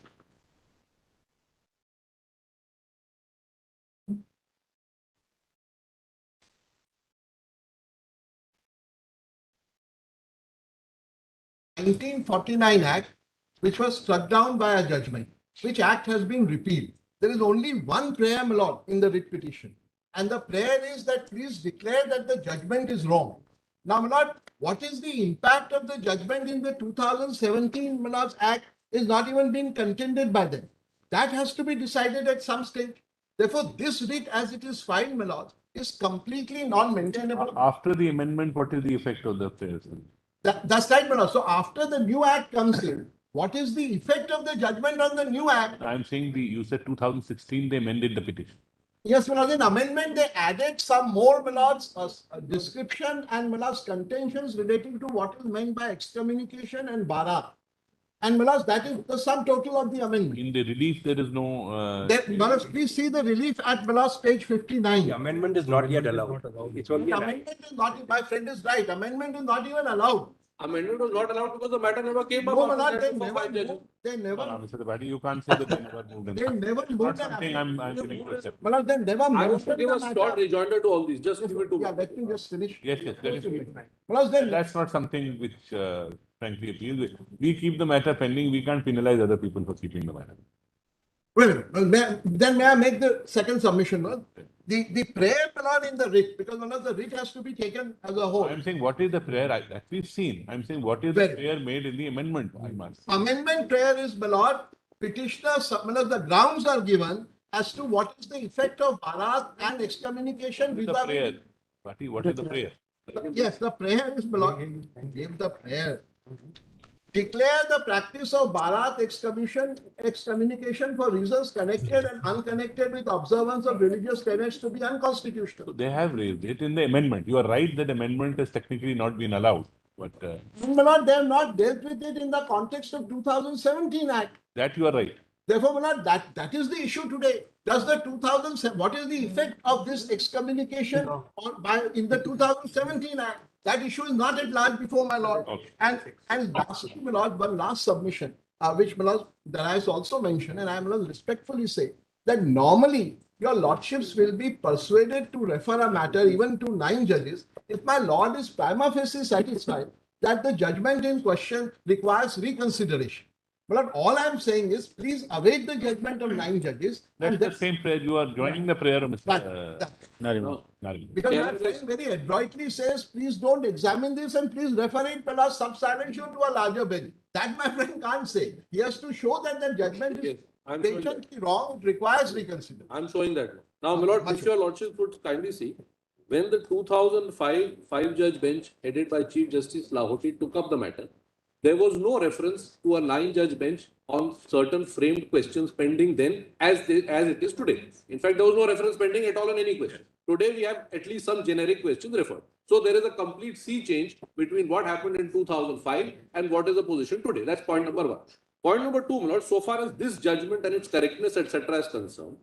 the 1949 Act, which was struck down by a judgment, which act has been repealed. There is only one prayer, my lord, in the writ petition. And the prayer is that please declare that the judgment is wrong. Now, my lord, what is the impact of the judgment in the 2017 my lord's Act is not even being contended by them. That has to be decided at some stage. Therefore, this writ as it is filed, my lord, is completely non-maintainable. After the amendment, what is the effect of the prayers? That's right, my lord. So after the new act comes in, what is the effect of the judgment on the new act? I'm saying you said 2016, they amended the petition. Yes, my lord, in amendment, they added some more, my lords, description and my lords, contentions relating to what is meant by excommunication and bara. And my lords, that is the sum total of the amendment. In the relief, there is no. My lords, please see the relief at my lords, page 59. The amendment is not yet allowed. It's only an act. Amendment is not, my friend is right, amendment is not even allowed. Amendment was not allowed because the matter never came up. No, my after lord, that they before 5 never judges. moved, they No, never, Mr. Dawoodi, you can't say that they never moved. they never Not moved an something amendment. I'm willing to accept. My lord, they never I want moved to give a the short matter. rejoinder to all these. Just give it to Yeah, me. let me just finish. Yes, let it be. My lords, then That's not something which, frankly, appeals. We keep the matter pending. We can't penalize other people for keeping the matter. wait a minute. Well, then may I make the second submission? No? The prayer, my lord, in the writ, because one of the writ has to be taken as a whole. I'm saying, what is the prayer that we've seen? I'm saying, what is the prayer made in the amendment? I must. Amendment prayer is, my lord, petitioner, my lord, the grounds are given as to what is the effect of Bharat and excommunication The vis-a-vis. prayer. What is the prayer? Yes, the prayer is belong. Give the prayer. Declare the practice of Bharat excommunication for reasons connected and unconnected with observance of religious tenets to be unconstitutional. So they have raised it in the amendment. You are right that amendment has technically not been allowed, but My lord, they have not dealt with it in the context of 2017 Act. that you are right. Therefore, my lord, that is the issue today. Does the 2007, what is the effect of this excommunication in the 2017 Act? That issue is not at large before my lord. Okay. And lastly, my lord, one last submission, which my lord, that I also mentioned, and I will respectfully say that normally your lordships will be persuaded to refer a matter even to 9 judges if my lord is prima facie satisfied that the judgment in question requires reconsideration. But all I'm saying is, please await the judgment of 9 judges. That's the same prayer. You are joining the prayer of Mr. Nariman. Nariman. Because Can my I friend very adroitly says, please don't examine this and please refer it plus sub silentio to a larger bench. That my friend can't say. He has to show that the judgment Yes, is I'm showing that. patently wrong. It requires reconsideration. I'm showing that. Now, my lord, if your lordship would kindly see, when the 2005 5-judge bench headed by Chief Justice Lahoti took up the matter, there was no reference to a 9-judge bench on certain framed questions pending then as it is today. In fact, there was no reference pending at all on any question. Today, we have at least some generic questions referred. So there is a complete sea change between what happened in 2005 and what is the position today. That's point number 1. Point number 2, my lord, so far as this judgment and its correctness, etc. is concerned,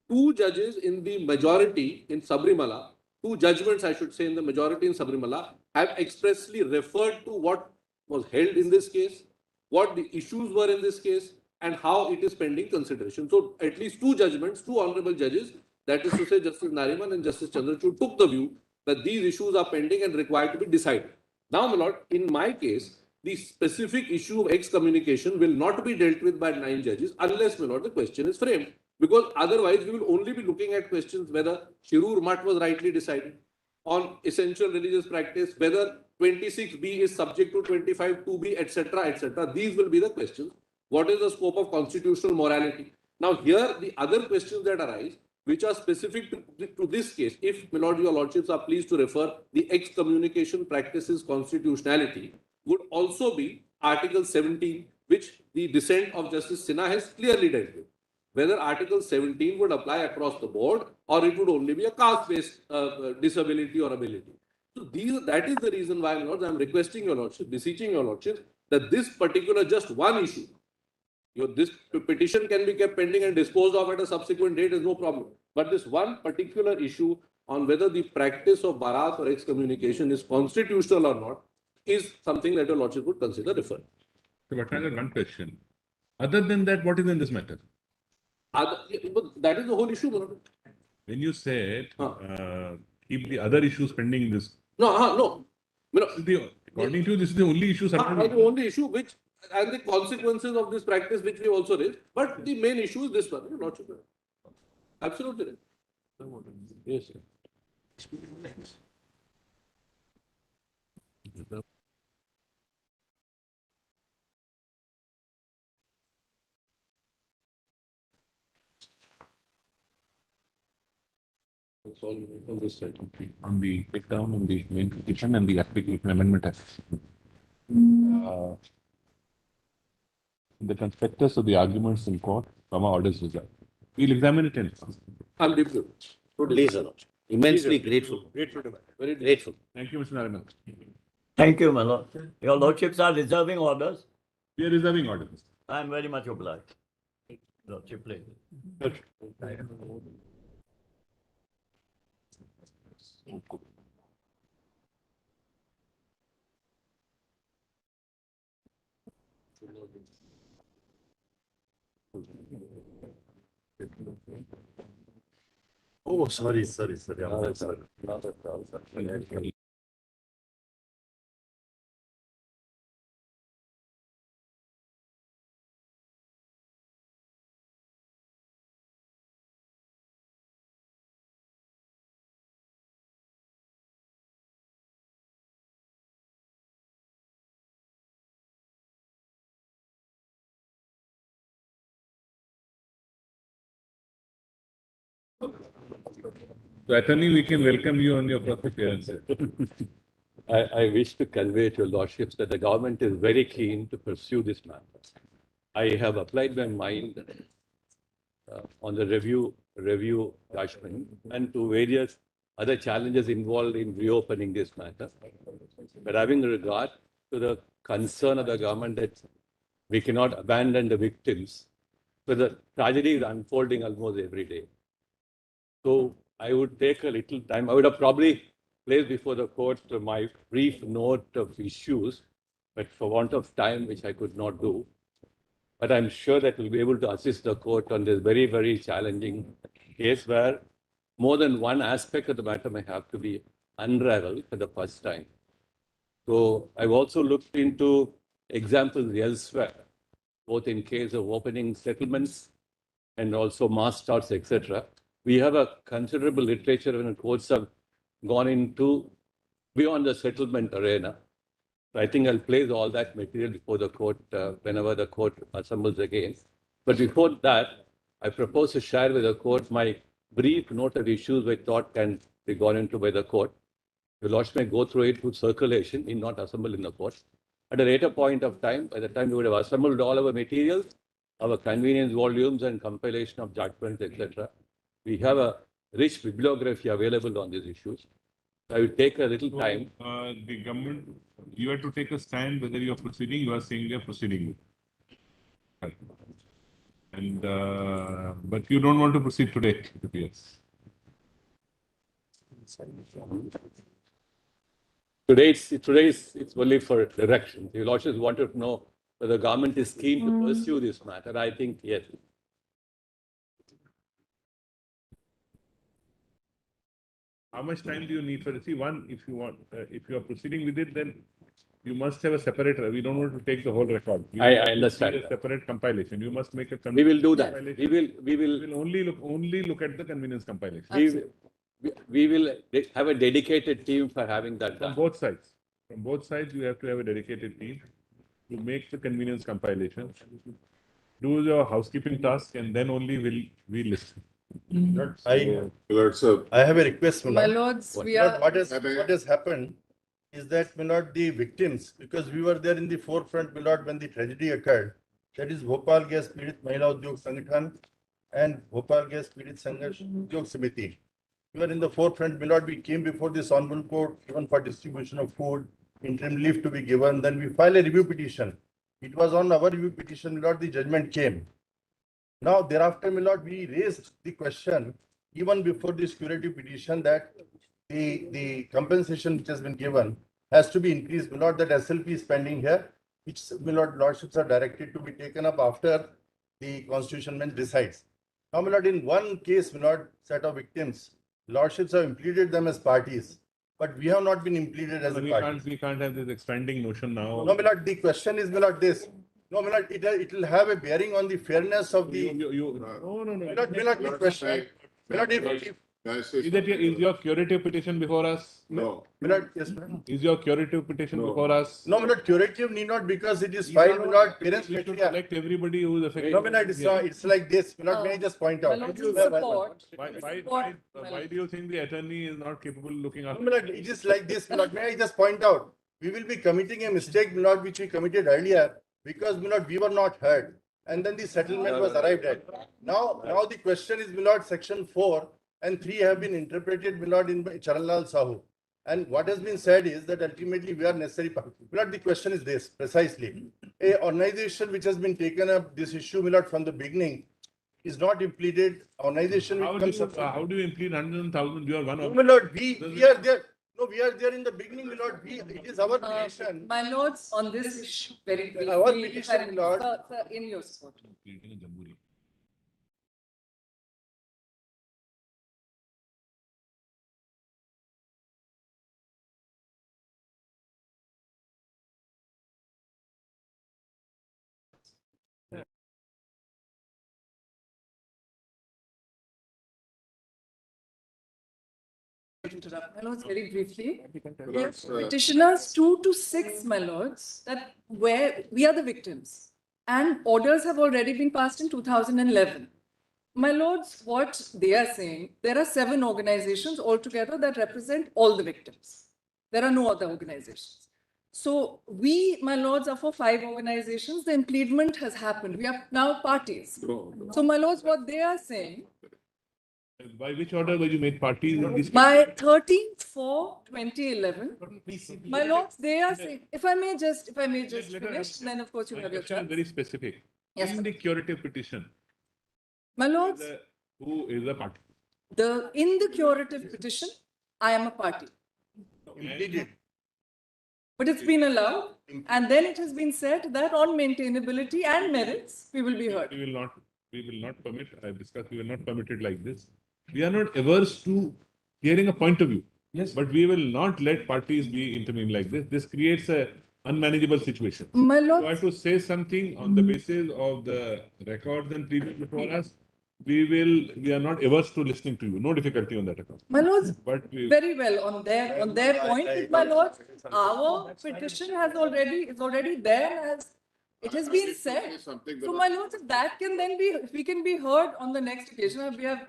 2 judges in the majority in Sabrimala, 2 judgments, I should say, in the majority in Sabrimala, have expressly referred to what was held in this case, what the issues were in this case, and how it is pending consideration. So, at least 2 judgments, 2 honorable judges, that is to say, Justice Nariman and Justice Chandrachud, took the view that these issues are pending and required to be decided. Now, my lord, in my case, the specific issue of excommunication will not be dealt with by 9 judges unless, my lord, the question is framed. Because otherwise, we will only be looking at questions whether Shirur Mat was rightly decided on essential religious practice, whether 26B is subject to 25(2)B, etc., etc. These will be the questions. What is the scope of constitutional morality? Now, here the other questions that arise, which are specific to this case, if, my lord, your lordships are pleased to refer the excommunication practices constitutionality, would also be Article 17, which the dissent of Justice Sinha has clearly dealt with. Whether Article 17 would apply across the board or it would only be a caste-based disability or ability. So that is the reason why, my lords, I am requesting your lordship, beseeching your lordship, that this particular just one issue, this petition can be kept pending and disposed of at a subsequent date is no problem. But this one particular issue on whether the practice of Bharat or excommunication is constitutional or not is something that your lordship would consider referring. So, but I have one question. Other than that, what is in this matter? But that is the whole issue, my lord. When you said keep the other issues pending in this, No. according to you, this is the only issue. The only issue which and the consequences of this practice which we also raised. But the main issue is this one, your lordship. Absolutely right. Yes, sir. It's all on this side. On the take down on the main petition and the application amendment. The conspectus of the arguments in court, orders result. We'll examine it in. I'm deeply. Please, Lord. Immensely grateful. Very Grateful. Thank you, Mr. Nariman. Thank you, my lord. Your lordships are reserving orders. We are reserving orders. I am very much obliged. Lordship, please. Oh, sorry. I'm sorry. So, attorney, we can welcome you on your first appearance. I wish to convey to your lordships that the government is very keen to pursue this matter. I have applied my mind on the review judgment and to various other challenges involved in reopening this matter. But having regard to the concern of the government that we cannot abandon the victims, so the tragedy is unfolding almost every day. So I would take a little time. I would have probably placed before the court my brief note of issues, but for want of time, which I could not do. But I'm sure that we'll be able to assist the court on this very, very challenging case where more than one aspect of the matter may have to be unraveled for the first time. So I've also looked into examples elsewhere, both in case of opening settlements and also mass starts, etc. We have a considerable literature when the courts have gone into beyond the settlement arena. So I think I'll place all that material before the court whenever the court assembles again. But before that, I propose to share with the court my brief note of issues I thought can be gone into by the court. The lordship may go through it through circulation, in not assembled in the court. At a later point of time, by the time we would have assembled all our materials, our convenience volumes and compilation of judgments, etc., we have a rich bibliography available on these issues. I will take a little time. The government, you have to take a stand whether you are proceeding. You are saying you are proceeding. And but you don't want to proceed today, it appears. Today it's only for direction. The lordships wanted to know whether the government is keen to pursue this matter. I think yes. How much time do you need for it? See, one, if you want, if you are proceeding with it, then you must have a separate. We don't want to take the whole record. I understand. A separate compilation. You must make a. We will do that. We will only look at the convenience compilation. We will have a dedicated team for having that done. From both sides. From both sides, you have to have a dedicated team to make the convenience compilation. Do your housekeeping task, and then only will we listen. I have a request, my lords. What has happened is that, my lord, the victims, because we were there in the forefront, my lord, when the tragedy occurred, that is Bhopal Gas Pirit Mahila Udyog Sanghathan and Bhopal Gas Pirit Sangharsh Udyog Samiti. We were in the forefront, my lord. We came before this honorable court, even for distribution of food, interim leave to be given. Then we filed a review petition. It was on our review petition, my lord, the judgment came. Now, thereafter, my lord, we raised the question, even before this curative petition, that the compensation which has been given has to be increased. My lord, that SLP is pending here, which, my lord, lordships are directed to be taken up after the constitution bench decides. Now, my lord, in one case, my lord, set of victims, lordships have implemented them as parties, but we have not been implemented as a party. We can't have this expanding notion now. No, my lord, the question is, my lord, this. No, my lord, it will have a bearing on the fairness of the. No. My lord, the question. My lord, Is your curative petition before us? No. My lord, yes, madam. Is your curative petition before us? No, my lord, curative need not, because it is filed, my lord, parents. You should select everybody who is affected. No, my lord, it's like this. My lord, may I just point out? Why do you think the attorney is not capable of looking after? No, my lord, it is like this. My lord, may I just point out? We will be committing a mistake, my lord, which we committed earlier, because, my lord, we were not heard. And then the settlement was arrived at. Now the question is, my lord, section 4 and 3 have been interpreted, my lord, in Charanlal Sahu. And what has been said is that ultimately we are necessary. My lord, the question is this, precisely. A organization which has been taken up this issue, my lord, from the beginning is not implemented. Organization. How do you implement 100,000? You are one of. My lord, we are there. No, we are there in the beginning, my lord. It is our petition. My lords, on this issue, very briefly. Our petition, my lord. Sir, in your support. My lords, very briefly. Yes, petitioners 2 to 6, my lords, that where we are the victims, and orders have already been passed in 2011. My lords, what they are saying, there are 7 organizations altogether that represent all the victims. There are no other organizations. So we, my lords, are for 5 organizations. The impleadment has happened. We are now parties. So my lords, what they are saying, By which order were you made parties in this? by 13/4/2011, my lords, they are saying, if I may just finish, then of course you have your Question is chance. very specific. Yes, In sir. the curative petition, My lords, who is the party? in the curative petition, I am a party. But it's been allowed, and then it has been said that on maintainability and merits, we will be heard. We will not permit, I've discussed, we will not permit it like this. We are not averse to hearing a point of view. Yes. But we will not let parties be intervened like this. This creates a unmanageable situation. My You lord, have to say something on the basis of the records and previous before us. We are not averse to listening to you. No difficulty on that account. my lords, But we, very well on their point, my lords, our petition is already there as it has been said. So my lords, if that can then be, if we can be heard on the next occasion, we have,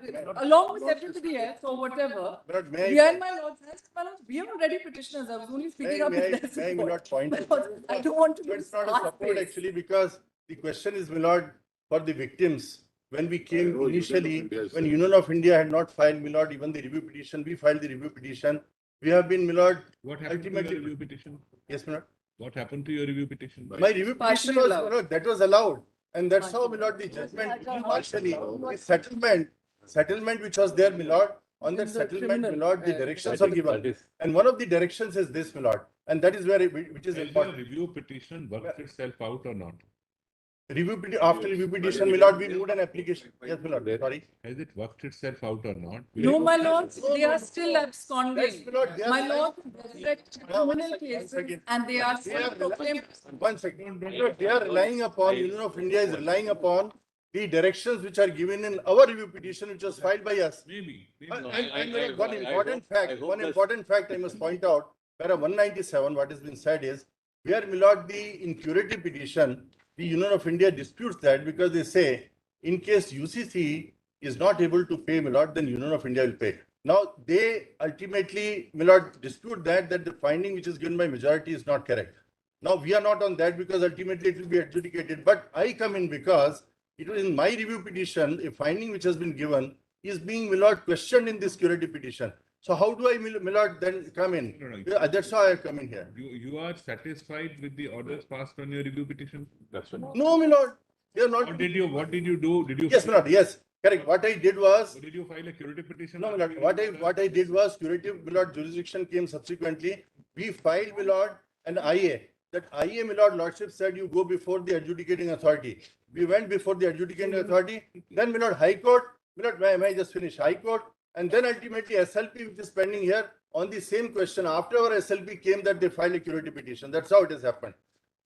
along with everybody else or whatever, we are in my lords' hands. My lords, we are already petitioners. I was only speaking up with their support. My lords, I don't want to But lose it's not a our support space. actually, because the question is, my lord, for the victims. When we came initially, when Union of India had not filed, my lord, even the review petition, we filed the review petition. We have been, my lord, what happened to your review petition? Yes, my lord. What happened to your review petition? My review petition was, my lord, that was allowed. And that's how, my lord, the judgment partially, the settlement which was there, my lord, on that settlement, my lord, the directions are given. And one of the directions is this, my lord. And that is where, which is important. Review petition worked itself out or not? After review petition, my lord, we moved an application. Yes, my lord, sorry. Has it worked itself out or not? No, my lords, they are still absconding. That's My lord, respect criminal cases, and they are still proclaimed. One second. They are relying upon, Union of India is relying upon the directions which are given in our review petition, which was filed by us. Maybe. And one important fact I must point out, para 197, what has been said is, where, my lord, the in curative petition, the Union of India disputes that because they say, in case UCC is not able to pay, my lord, then Union of India will pay. Now, they ultimately, my lord, dispute that the finding which is given by majority is not correct. Now, we are not on that because ultimately it will be adjudicated. But I come in because it was in my review petition, a finding which has been given is being, my lord, questioned in this curative petition. So how do I, my lord, then come in? No. That's how I come in here. You are satisfied with the orders passed on your review petition? That's what. No, my lord. They are not. What did you do? Did you? Yes, my lord. Yes, correct. What I did was. Did you file a curative petition? No, my lord. What I did was curative, my lord, jurisdiction came subsequently. We filed, my lord, an IA. That IA, my lord, lordship said you go before the adjudicating authority. We went before the adjudicating authority. Then, my lord, High Court. My lord, may I just finish? High Court. And then ultimately SLP, which is pending here, on the same question, after our SLP came that they filed a curative petition. That's how it has happened.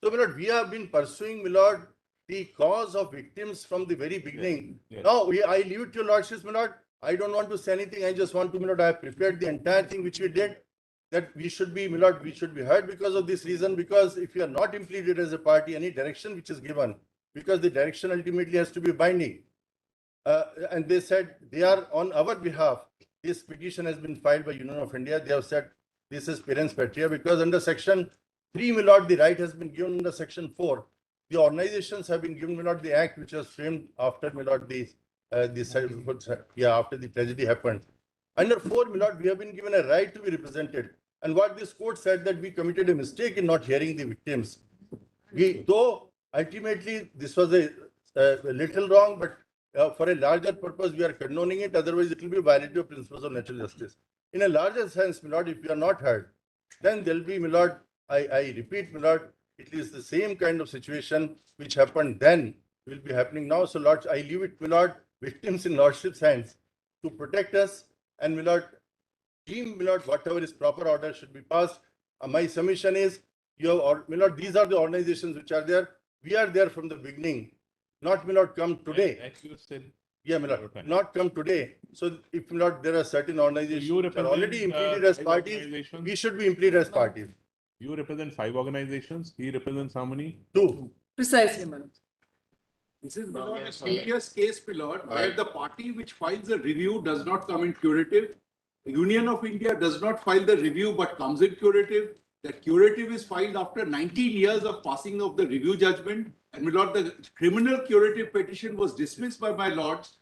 So, my lord, we have been pursuing, my lord, the cause of victims from the very beginning. Yes. Now, I leave it to your lordships, my lord. I don't want to say anything. I just want to, my lord, I have prepared the entire thing which we did, that we should be, my lord, we should be heard because of this reason, because if you are not implemented as a party, any direction which is given, because the direction ultimately has to be binding. And they said they are on our behalf. This petition has been filed by Union of India. They have said this is parens patriae because under section 3, my lord, the right has been given under section 4. The organizations have been given, my lord, the act which was framed after, my lord, after the tragedy happened. Under 4, my lord, we have been given a right to be represented. And what this court said that we committed a mistake in not hearing the victims. Though ultimately this was a little wrong, but for a larger purpose, we are condoning it. Otherwise, it will be a violation of principles of natural justice. In a larger sense, my lord, if we are not heard, then there will be, my lord, I repeat, my lord, it is the same kind of situation which happened then will be happening now. So, lord, I leave it, my lord, victims in lordship's hands to protect us. And, my lord, deem, my lord, whatever is proper order should be passed. My submission is, my lord, these are the organizations which are there. We are there from the beginning. Not, my lord, come today. As you said. Yeah, my lord, not come today. So, if, my lord, there are certain organizations which are already implemented as parties, we should be implemented as parties. You represent 5 organizations. He represents how many? 2. Precisely, madam. This is not a serious case, my lord, where the party which files a review does not come in curative. Union of India does not file the review but comes in curative. That curative is filed after 19 years of passing of the review judgment. And my lord, the criminal curative petition was dismissed by my lords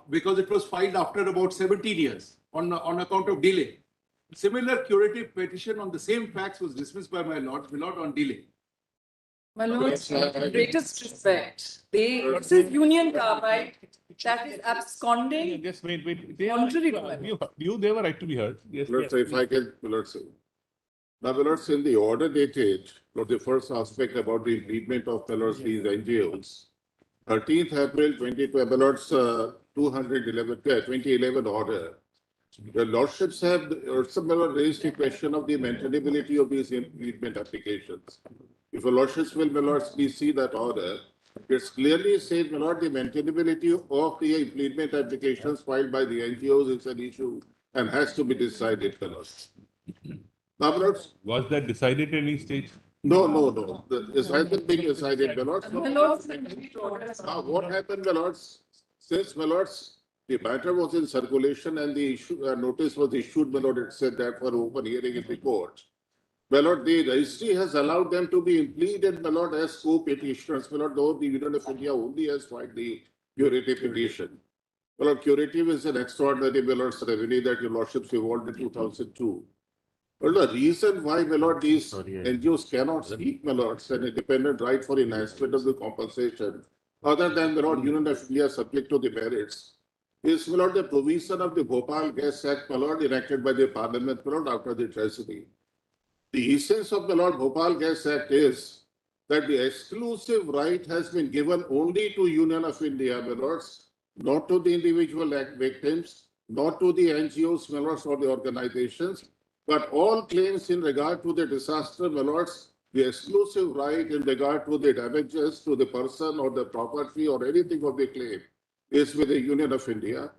because it was filed after about 17 years on account of delay. Similar curative petition on the same facts was dismissed by my lord on delay. My lords, greatest respect. This is Union Carbide. That is absconding. Just wait. Contrary to my They were right to be heard. Yes. Lord, if I can, Lord, say. Now, Lord, in the order dated, Lord, the first aspect about the implement of Lord, these NGOs, 13th April 2012, 2011 order. The Lordships have also raised the question of the maintainability of these implement applications. If your Lordships will, my lords, please see that order, it's clearly said, my lord, the maintainability of the implement applications filed by the NGOs is an issue and has to be decided, my lords. Now, my lords, Was that decided at any stage? no. This hasn't been decided, my lords. My lords, Now, what happened, my lords? Since, my lords, the matter was in circulation and the issue, notice was issued, my lord, it said that for open hearing in the court. My lord, the registry has allowed them to be pleaded, my lord, as co-petitioners, my lord, though the Union of India only has filed the curative petition. My lord, curative is an extraordinary, my lord, ceremony that your lordships evolved in 2002. Well, the reason why, my lord, these NGOs cannot seek, my lords, an independent right for enhancement of the compensation, other than, my lord, Union of India subject to the merits, is, my lord, the provision of the Bhopal Gas Act, my lord, enacted by the Parliament, my lord, after the Treasury. The essence of the Lord Bhopal Gas Act is that the exclusive right has been given only to Union of India, my lords, not to the individual victims, not to the NGOs, my lords, or the organizations, but all claims in regard to the disaster, my lords, the exclusive right in regard to the damages to the person or the property or anything of the claim is with the Union of India.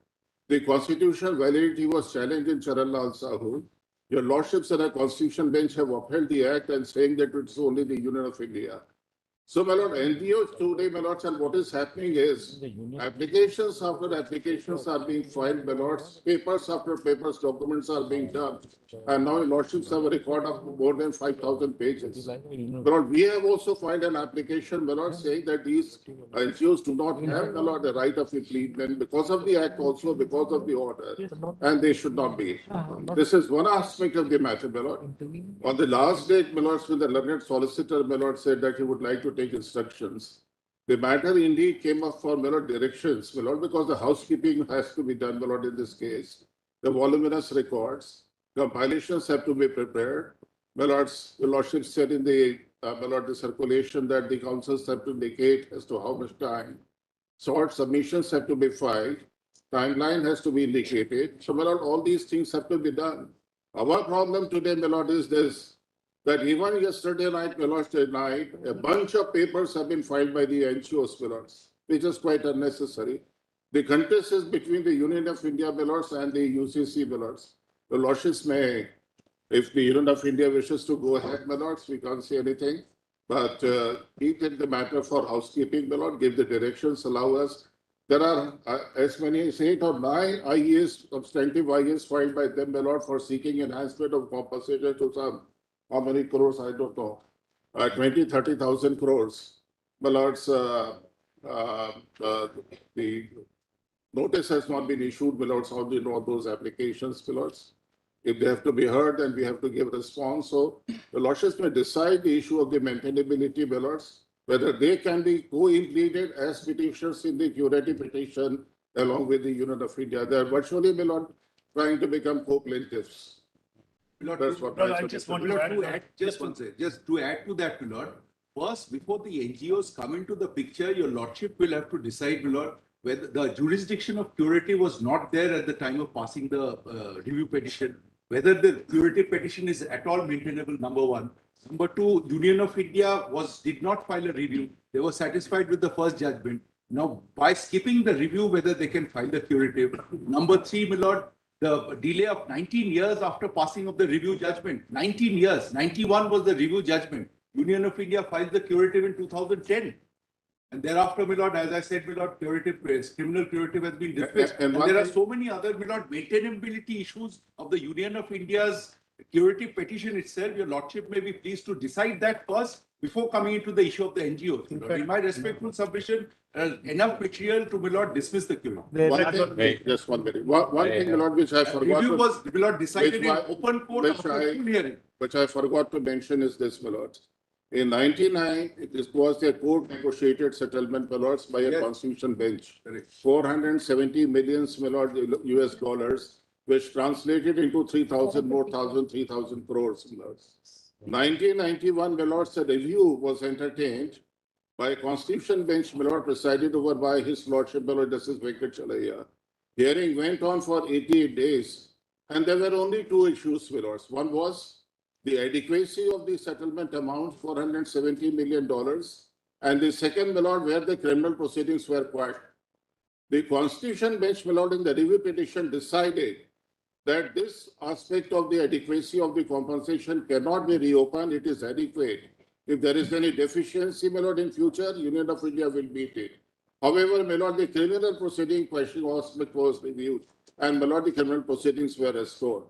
The constitutional validity was challenged in Charan Lal Sahu. Your lordships and a constitutional bench have upheld the act and saying that it's only the Union of India. So, my lord, NGOs today, my lords, and what is happening is applications after applications are being filed, my lords, papers after papers, documents are being done. And now your lordships have a record of more than 5,000 pages. My lord, we have also filed an application, my lord, saying that these NGOs do not have, my lord, the right of impleement because of the act, also because of the order, and they should not be. This is one aspect of the matter, my lord. On the last date, my lords, when the learned solicitor, my lord, said that he would like to take instructions. The matter indeed came up for, my lord, directions, my lord, because the housekeeping has to be done, my lord, in this case. The voluminous records, compilations have to be prepared. My lords, the lordship said in the, my lord, the circulation that the councils have to indicate as to how much time. Short submissions have to be filed. Timeline has to be indicated. So, my lord, all these things have to be done. Our problem today, my lord, is this, that even yesterday night, my lords, tonight, a bunch of papers have been filed by the NGOs, my lords, which is quite unnecessary. The contest is between the Union of India, my lords, and the UCC, my lords. The lordships may, if the Union of India wishes to go ahead, my lords, we can't say anything. But we take the matter for housekeeping, my lord, give the directions, allow us. There are as many as 8 or 9 IES, substantive IES filed by them, my lord, for seeking enhancement of compensation to some, how many crores, I don't know, 20, 30,000 crores. My lords, the notice has not been issued, my lords, how do you know those applications, my lords? If they have to be heard, then we have to give a response. So the lordships may decide the issue of the maintainability, my lords, whether they can be co-implemented as petitioners in the curative petition along with the Union of India. They are virtually, my lord, trying to become co-plaintiffs. That's what I just want to add, just to add to that, my lord. First, before the NGOs come into the picture, your lordship will have to decide, my lord, whether the jurisdiction of curative was not there at the time of passing the review petition, whether the curative petition is at all maintainable, number one. Number two, Union of India did not file a review. They were satisfied with the first judgment. Now, by skipping the review, whether they can file the curative. Number three, my lord, the delay of 19 years after passing of the review judgment. 19 years. 91 was the review judgment. Union of India filed the curative in 2010. And thereafter, my lord, as I said, my lord, criminal curative has been dismissed. And And one there are thing- so many other, my lord, maintainability issues of the Union of India's curative petition itself. Your lordship may be pleased to decide that first before coming into the issue of the NGOs. In my respectful submission, enough material to, my lord, dismiss the curative. One thing, just 1 minute. One thing, my lord, which I forgot Review to, was, my lord, decided in which open court after a full hearing. which I forgot to mention is this, my lord. In 99, it was a court negotiated settlement, my lords, by a constitution bench. 470 millions, my lord, US dollars, which translated into 3,000 crores, my lords. 1991, my lords, a review was entertained by a constitution bench, my lord, presided over by his lordship, my lord, Justice Venkat Chalaya. Hearing went on for 88 days, and there were only two issues, my lords. One was the adequacy of the settlement amount, $470 million, and the second, my lord, where the criminal proceedings were quashed. The constitution bench, my lord, in the review petition decided that this aspect of the adequacy of the compensation cannot be reopened. It is adequate. If there is any deficiency, my lord, in future, Union of India will meet it. However, my lord, the criminal proceeding question was reviewed, and my lord, the criminal proceedings were restored.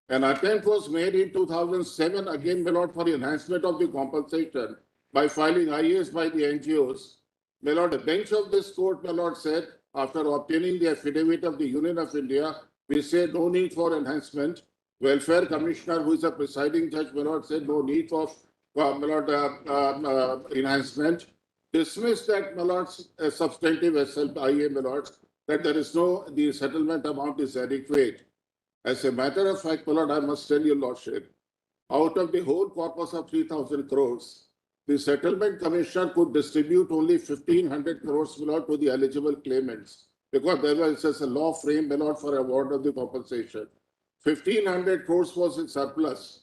An attempt was made in 2007, again, my lord, for enhancement of the compensation by filing IAs by the NGOs. My lord, the bench of this court, my lord, said, after obtaining the affidavit of the Union of India, we say no need for enhancement. Welfare Commissioner, who is a presiding judge, my lord, said no need for enhancement. Dismissed that, my lords, substantive IA, my lords, that there is no, the settlement amount is adequate. As a matter of fact, my lord, I must tell your lordship, out of the whole corpus of 3,000 crores, the settlement commissioner could distribute only 1,500 crores, my lord, to the eligible claimants, because there was just a law frame, my lord, for award of the compensation. 1,500 crores was in surplus.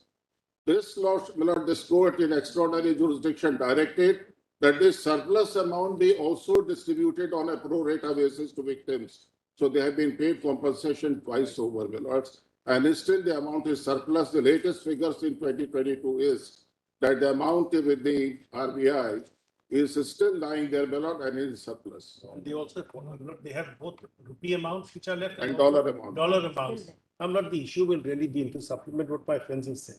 This law, my lord, this court in extraordinary jurisdiction directed that this surplus amount be also distributed on a pro rata basis to victims. So they have been paid compensation twice over, my lords, and still the amount is surplus. The latest figures in 2022 is that the amount with the RBI is still lying there, my lord, and is surplus. They also, they have both rupee amounts which are left And dollar amount. Dollar amounts. I'm not, the issue will really be to supplement what my friends have said.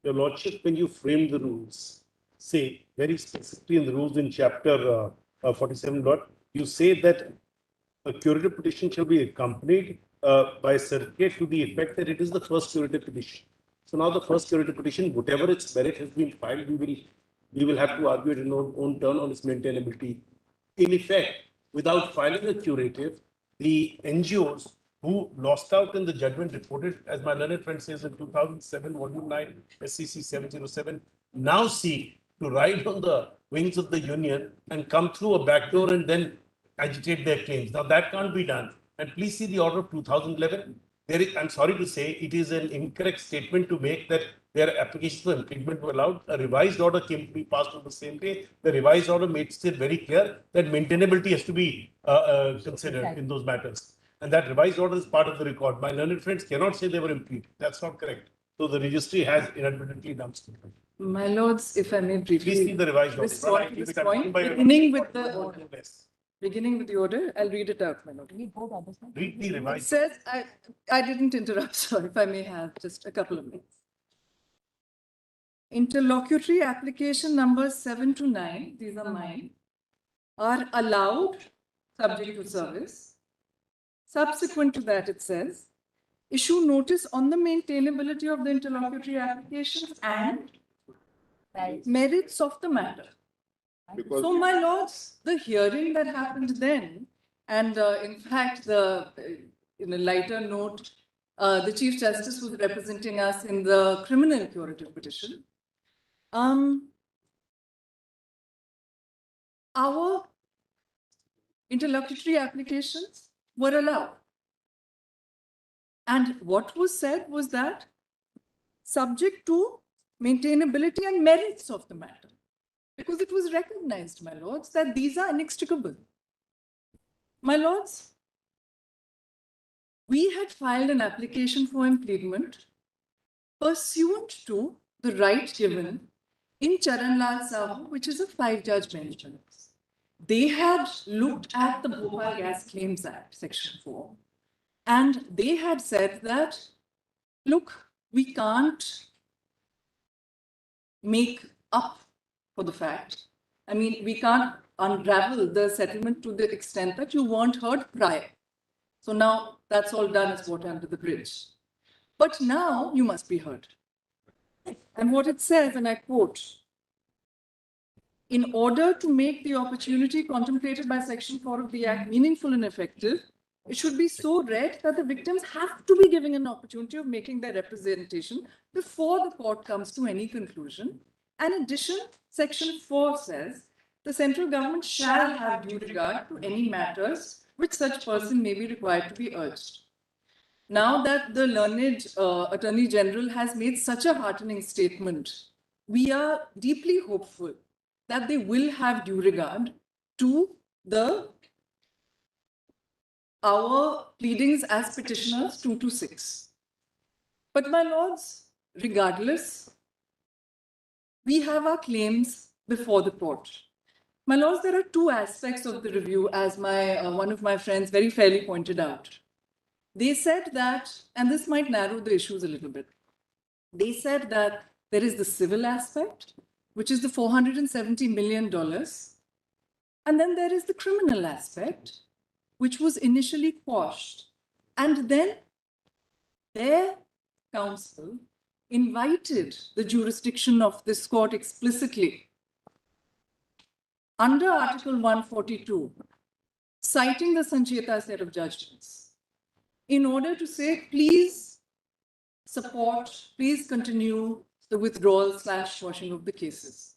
Your lordship, when you frame the rules, say very specifically in the rules in chapter 47, you say that a curative petition shall be accompanied by a certificate to the effect that it is the first curative petition. So now the first curative petition, whatever its merit has been filed, we will have to argue it in our own turn on its maintainability. In effect, without filing a curative, the NGOs who lost out in the judgment reported, as my learned friend says in 2007, volume 9, SCC 707, now seek to ride on the wings of the union and come through a back door and then agitate their claims. Now that can't be done. And please see the order of 2011. There is, I'm sorry to say, it is an incorrect statement to make that their applications for impingement were allowed. A revised order came to be passed on the same day. The revised order made it very clear that maintainability has to be considered in those matters. And that revised order is part of the record. My learned friends cannot say they were impeded. That's not correct. So the registry has inadvertently done so. My lords, if I may briefly Please see the revised order. respond to this point, beginning with the order, I'll read it out, my lord. Read the revised. It says, I didn't interrupt, so if I may have just a couple of minutes. Interlocutory application numbers 7 to 9, these are mine, are allowed subject to service. Subsequent to that, it says, issue notice on the maintainability of the interlocutory applications and merits of the matter. Because So, my lords, the hearing that happened then, and in fact, in a lighter note, the Chief Justice was representing us in the criminal curative petition. Our interlocutory applications were allowed. And what was said was that subject to maintainability and merits of the matter, because it was recognized, my lords, that these are inextricable. My lords, we had filed an application for impleadment pursuant to the right given in Charan Lal Sahu, which is a 5-judge bench. they had looked at the Bhopal Gas Claims Act, Section 4, and they had said that, look, we can't make up for the fact. I mean, we can't unravel the settlement to the extent that you weren't heard prior. So now that's all done as water under the bridge. But now you must be heard. And what it says, and I quote, in order to make the opportunity contemplated by Section 4 of the Act meaningful and effective, it should be so read that the victims have to be given an opportunity of making their representation before the court comes to any conclusion. In addition, Section 4 says, the central government shall have due regard to any matters which such person may be required to be urged. Now that the learned Attorney General has made such a heartening statement, we are deeply hopeful that they will have due regard to our pleadings as petitioners 2 to 6. But my lords, regardless, we have our claims before the court. My lords, there are two aspects of the review, as one of my friends very fairly pointed out. They said that, and this might narrow the issues a little bit, they said that there is the civil aspect, which is the $470 million, and then there is the criminal aspect, which was initially quashed. And then their counsel invited the jurisdiction of this court explicitly under Article 142, citing the Sanchita set of judgments, in order to say, please support, please continue the withdrawal/quashing of the cases.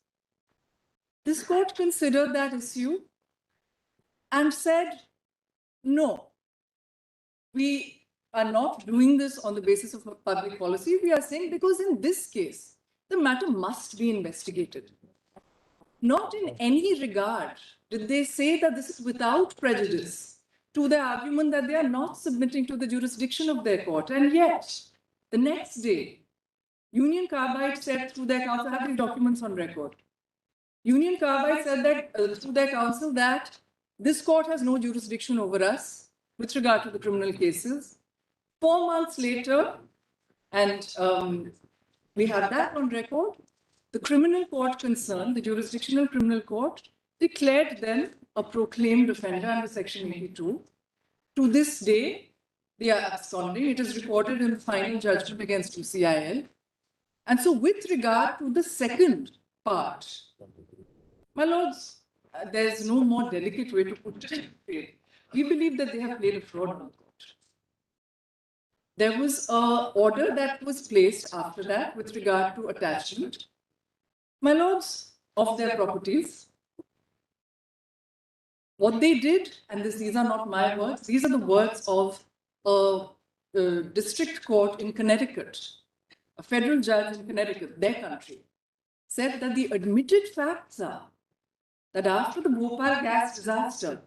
This court considered that issue and said, no, we are not doing this on the basis of a public policy. We are saying because in this case, the matter must be investigated. Not in any regard did they say that this is without prejudice to the argument that they are not submitting to the jurisdiction of their court. And yet, the next day, Union Carbide said through their counsel, I have these documents on record. Union Carbide said that through their counsel that this court has no jurisdiction over us with regard to the criminal cases. 4 months later, and we have that on record, the criminal court concerned, the jurisdictional criminal court, declared them a proclaimed offender under Section 82. To this day, they are absconding. It is recorded in the final judgment against UCIL. And so with regard to the second part, my lords, there's no more delicate way to put it. We believe that they have played a fraud on the court. There was an order that was placed after that with regard to attachment, my lords, of their properties. What they did, and these are not my words, these are the words of a district court in Connecticut, a federal judge in Connecticut, their country, said that the admitted facts are that after the Bhopal gas disaster,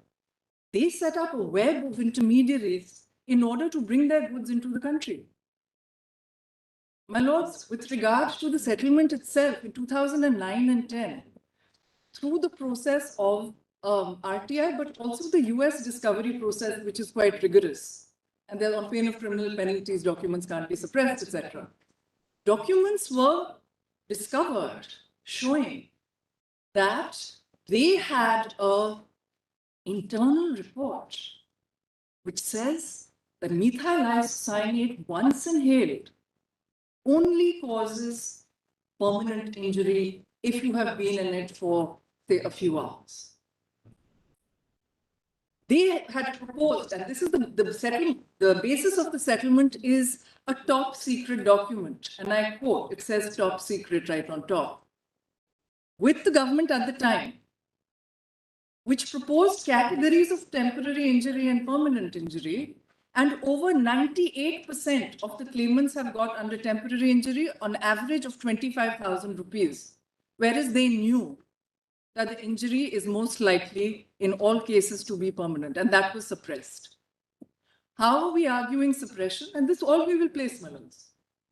they set up a web of intermediaries in order to bring their goods into the country. My lords, with regard to the settlement itself in 2009 and 10, through the process of RTI, but also the US discovery process, which is quite rigorous, and they're on pain of criminal penalties, documents can't be suppressed, etc. Documents were discovered showing that they had an internal report which says that methyl isocyanate, once inhaled, only causes permanent injury if you have been in it for, say, a few hours. They had proposed, and this is the basis of the settlement is a top secret document, and I quote, it says top secret right on top, with the government at the time, which proposed categories of temporary injury and permanent injury, and over 98% of the claimants have got under temporary injury on average of 25,000 rupees, whereas they knew that the injury is most likely in all cases to be permanent, and that was suppressed. How are we arguing suppression? And this all we will place, Malons.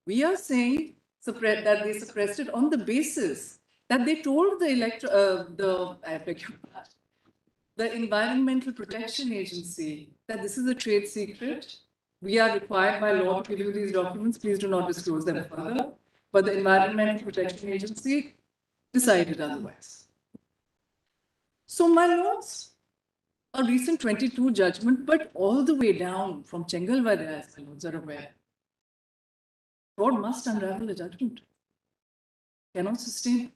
We are saying that they suppressed it on the basis that they told the the Environmental Protection Agency that this is a trade secret. We are required by law to give you these documents. Please do not disclose them further. But the Environmental Protection Agency decided otherwise. So, my lords, a recent 22 judgment, but all the way down from Chengalwade, as my lords are aware, fraud must unravel a judgment. Cannot sustain.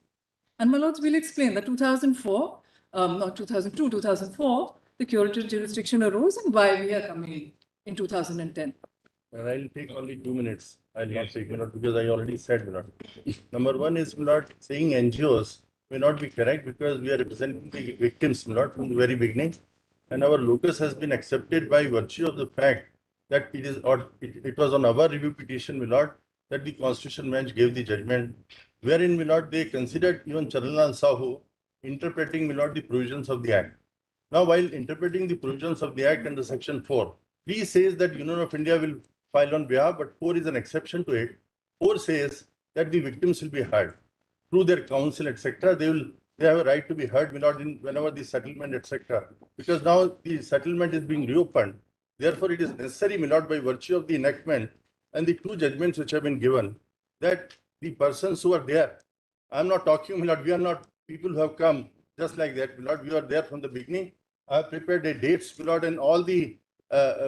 And my lords will explain that 2004, not 2002, 2004, the curative jurisdiction arose and why we are coming in 2010. And I'll take only 2 minutes. I'll not take because I already said Number one is not saying NGOs may not be correct because we are representing the victims from the very beginning. And our locus has been accepted by virtue of the fact that it was on our review petition, that the Constitution Bench gave the judgment, wherein they considered even Charnlal Sahu interpreting the provisions of the Act. Now, while interpreting the provisions of the Act under Section 4, 3 says that Union of India will file on behalf, but 4 is an exception to it. 4 says that the victims will be heard through their counsel, etc. They have a right to be heard whenever the settlement, etc. Because now the settlement is being reopened. Therefore, it is necessary, by virtue of the enactment and the 2 judgments which have been given, that the persons who are there, I'm not talking, we are not people who have come just like that, we are there from the beginning. I have prepared the dates, and all the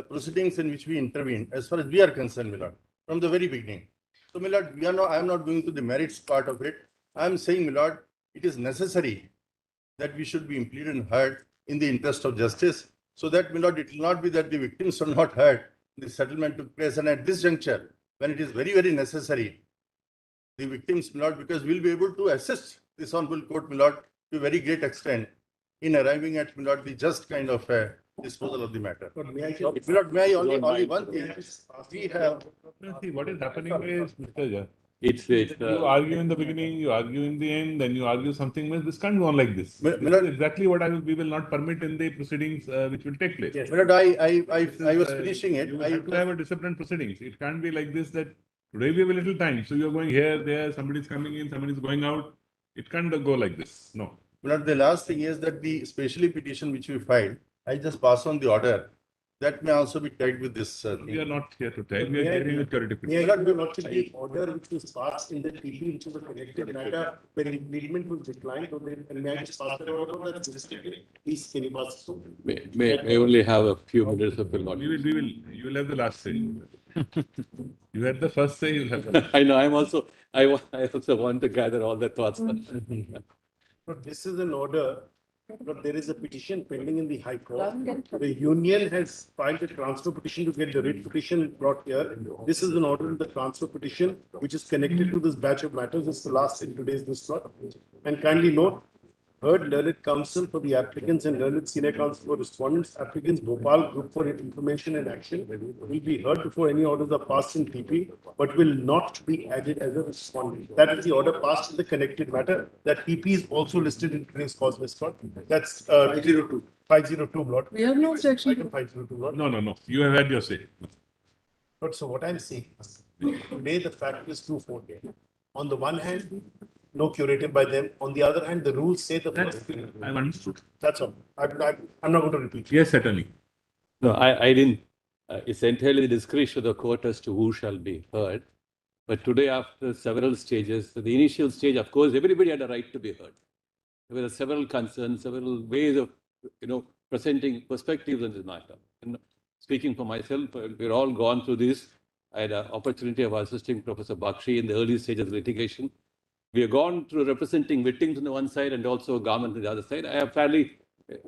proceedings in which we intervened, as far as we are concerned, from the very beginning. So, I am not going to the merits part of it. I am saying, it is necessary that we should be implemented and heard in the interest of justice, so that, it will not be that the victims are not heard, the settlement took place, and at this juncture, when it is very, very necessary, the victims, because we will be able to assist this honorable court, to a very great extent in arriving at, the just kind of disposal of the matter. But may I only one thing. We have. See, what is happening is, Mr. Jha, It's you argue in the beginning, you argue in the end, then you argue something. This can't go on like this. This is exactly what we will not permit in the proceedings which will take place. Yes. I was finishing it. You have to have a disciplined proceedings. It can't be like this that today we have a little time. So you're going here, there, somebody is coming in, somebody is going out. It can't go like this. No. The last thing is that the specially petition which we filed, I just pass on the order. That may also be tagged with this. We are not here to tag. We are hearing a curative May I petition. not be the order which was passed in the TP, which was a connected matter, where implement was declined, and may I just pass the order that's restricted? Please, can you pass it on? May only have a few minutes of your lord. You will have the last say. You had the first say, you will have the last. I know, I also want to gather all the thoughts. But this is an order, but there is a petition pending in the High Court. The union has filed a transfer petition to get the writ petition brought here. This is an order in the transfer petition, which is connected to this batch of matters. This is the last in today's slot. And kindly note, heard learned counsel for the applicants and learned senior counsel for respondents. Applicants Bhopal Group for Information and Action will be heard before any orders are passed in TP, but will not be added as a respondent. That is the order passed in the connected matter. That TP is also listed in today's cause list. That's 502. 502 lot. We have no objection. Item 502 lot. No. You have had your say. But so what I'm saying is, today the fact is twofold. On the one hand, no curative by them. On the other hand, the rules say the first thing. I've understood. That's all. I'm not going to repeat. Yes, certainly. No, I didn't. It's entirely the discretion of the court as to who shall be heard. But today, after several stages, the initial stage, of course, everybody had a right to be heard. There were several concerns, several ways of, presenting perspectives on this matter. And speaking for myself, we're all gone through this. I had an opportunity of assisting Professor Bakshi in the early stages of litigation. We have gone through representing victims on the one side and also government on the other side. I have fairly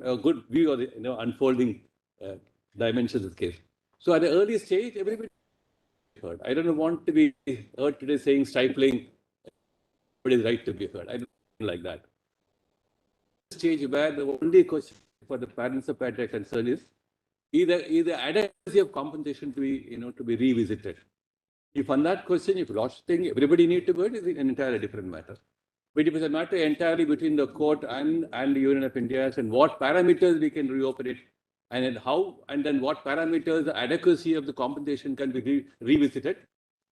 a good view of the unfolding dimensions of the case. So at the early stage, everybody heard. I don't want to be heard today saying stifling. Everybody's right to be heard. I don't like that. Stage where the only question for the parents of patriarch concern is either adequacy of compensation to be revisited. If on that question, if last thing everybody need to go, it is an entirely different matter. But if it's a matter entirely between the court and the Union of India, and what parameters we can reopen it, and then how, and then what parameters the adequacy of the compensation can be revisited,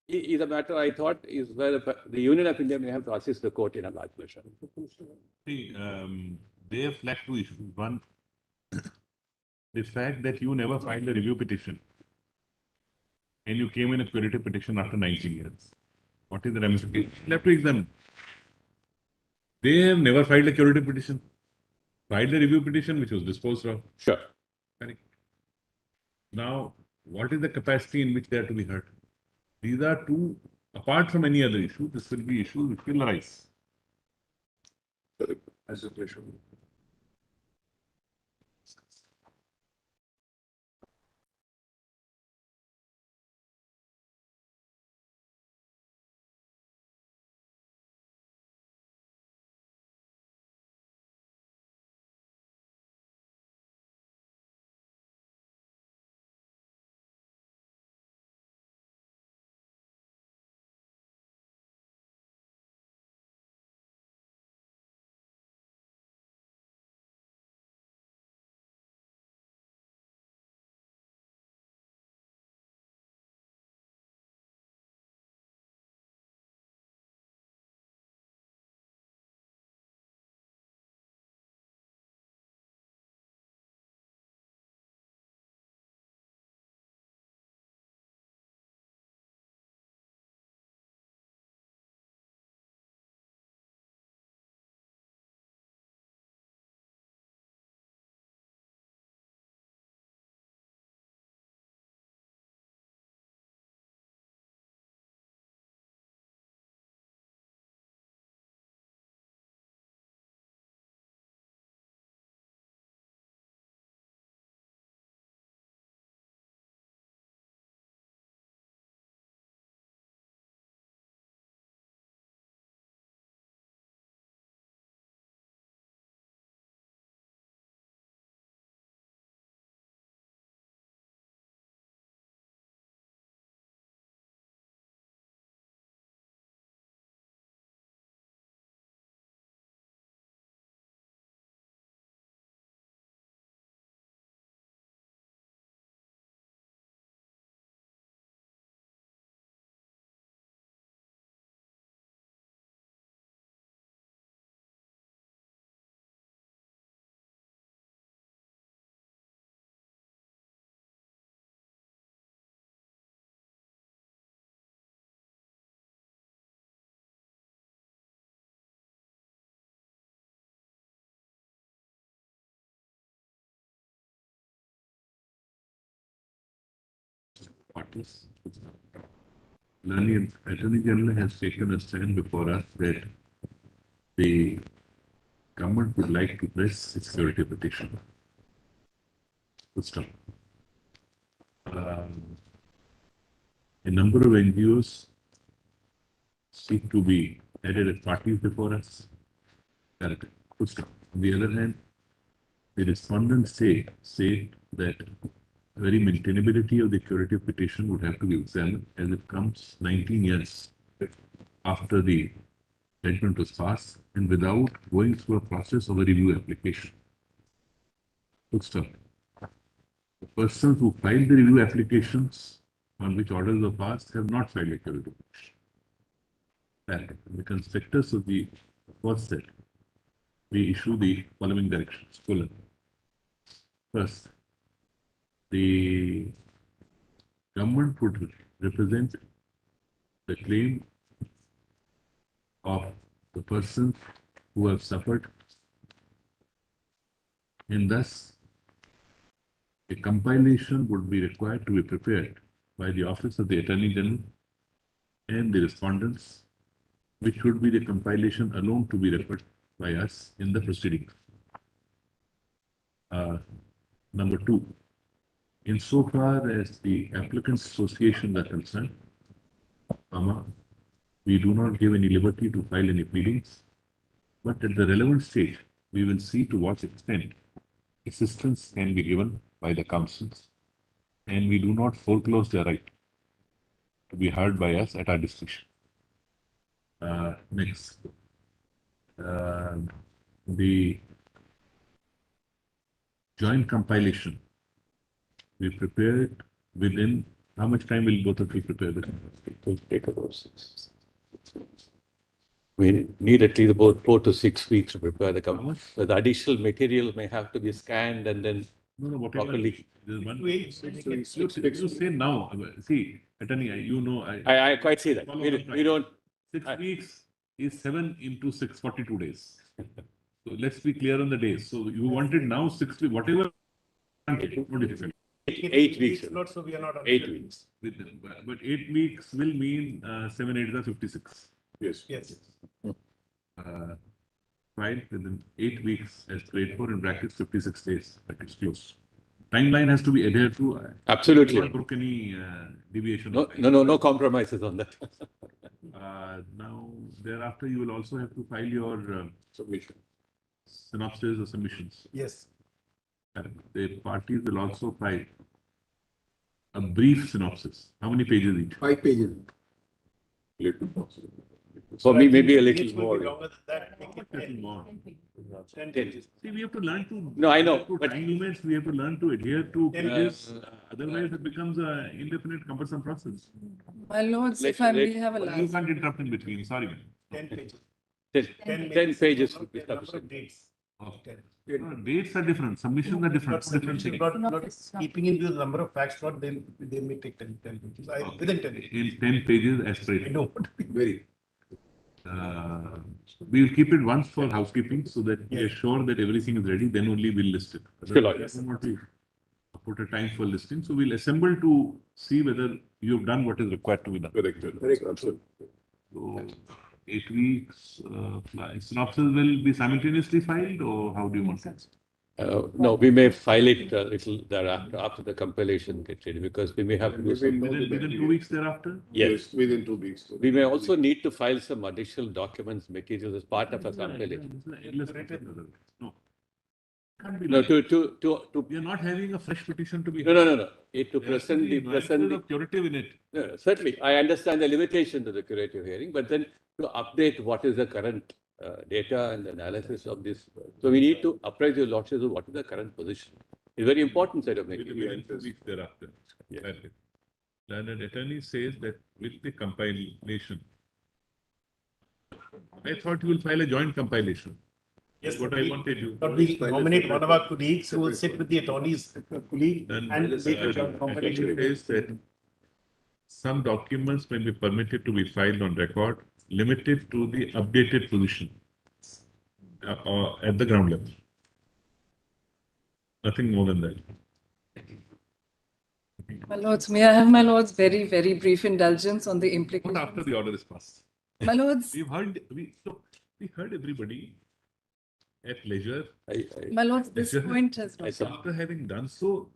is a matter I thought is where the Union of India may have to assist the court in a large measure. See, they have flagged 2 issues. One, the fact that you never filed a review petition and you came in a curative petition after 19 years. What is the ramification? You have to examine. They have never filed a curative petition, filed a review petition which was disposed of. Sure. Correct. Now, what is the capacity in which they are to be heard? These are two, apart from any other issue, this will be issues which will arise. As a pressure. Parties. Learning Attorney General has taken a stand before us that the government would like to press its security petition. Good stuff. A number of NGOs seek to be added as parties before us. Correct. Good stuff. On the other hand, the respondents say that very maintainability of the curative petition would have to be examined as it comes 19 years after the judgment was passed and without going through a process of a review application. Good stuff. The persons who filed the review applications on which orders were passed have not filed a curative petition. And the conspectus of the first set, we issue the following directions. First, the government would represent the claim of the persons who have suffered, and thus a compilation would be required to be prepared by the Office of the Attorney General and the respondents, which would be the compilation alone to be referred by us in the proceedings. Number two, insofar as the applicants' associations are concerned, we do not give any liberty to file any pleadings, but at the relevant stage, we will see to what extent assistance can be given by the councils, and we do not foreclose their right to be heard by us at our discretion. Next, the joint compilation, we prepare it within, how much time will both of you prepare it? It will take about 6. We need at least about 4 to 6 weeks to prepare the company. The additional material may have to be scanned and then No, whatever. properly. There's one. You say now. See, attorney, you know. I quite see that. We don't. 6 weeks is 7 into 6, 42 days. So let's be clear on the days. So you wanted now 6 weeks, whatever. What is it? 8 weeks. Not so we are not on 8 weeks. But 8 weeks will mean 7, 8 is 56. Yes. Yes. Right, within 8 weeks as grade 4 in brackets 56 days. That is close. Timeline has to be adhered to. Absolutely. Not broke any deviation. No compromises on that. Now, thereafter, you will also have to file your Submission. synopsis or submissions. Yes. The parties will also file a brief synopsis. How many pages each? 5 pages. For me, maybe a little more. Longer than that. Make it 10 more. 10 pages. See, we have to learn to. No, I know, but time limits, we have to learn to adhere to pages. Otherwise, it becomes an indefinite, cumbersome process. My lords, if I may have a You last. can't interrupt in between. Sorry, man. 10 pages. 10 pages would be Number of sufficient. dates. No, dates are different. Submissions are different. Not keeping in the number of facts, not they may take 10 pages. Within 10 pages. In 10 pages as per. I know. Very. We will keep it once for housekeeping so that we are sure that everything is ready. Then only we'll list it. Yes. We want to put a time for listing. So we'll assemble to see whether you have done what is required to be done. Correct. Absolutely. So 8 weeks. Synopsis will be simultaneously filed, or how do you want it? No, we may file it a little thereafter, after the compilation gets ready, because we may have to do some. Within 2 weeks thereafter? Yes. Within 2 weeks. We may also need to file some additional documents, materials as part of a compilation. No. No, We are not having a fresh petition to be. No. To present the curative in it. No, certainly, I understand the limitation to the curative hearing, but then to update what is the current data and analysis of this. So we need to apprise your lordships of what is the current position. It's very important side of making. Within 2 weeks thereafter. Yes. Learned attorney says that with the compilation, I thought you will file a joint compilation. Yes, what I wanted you. But we nominate one of our colleagues who will sit with the attorney's colleague and make a joint compilation. Says that some documents may be permitted to be filed on record, limited to the updated position at the ground level. Nothing more than that. My lords, may I have my lords very, very brief indulgence on the implications? Not after the order is passed. My lords. We heard everybody at leisure. My lords, this point has not. After having done so,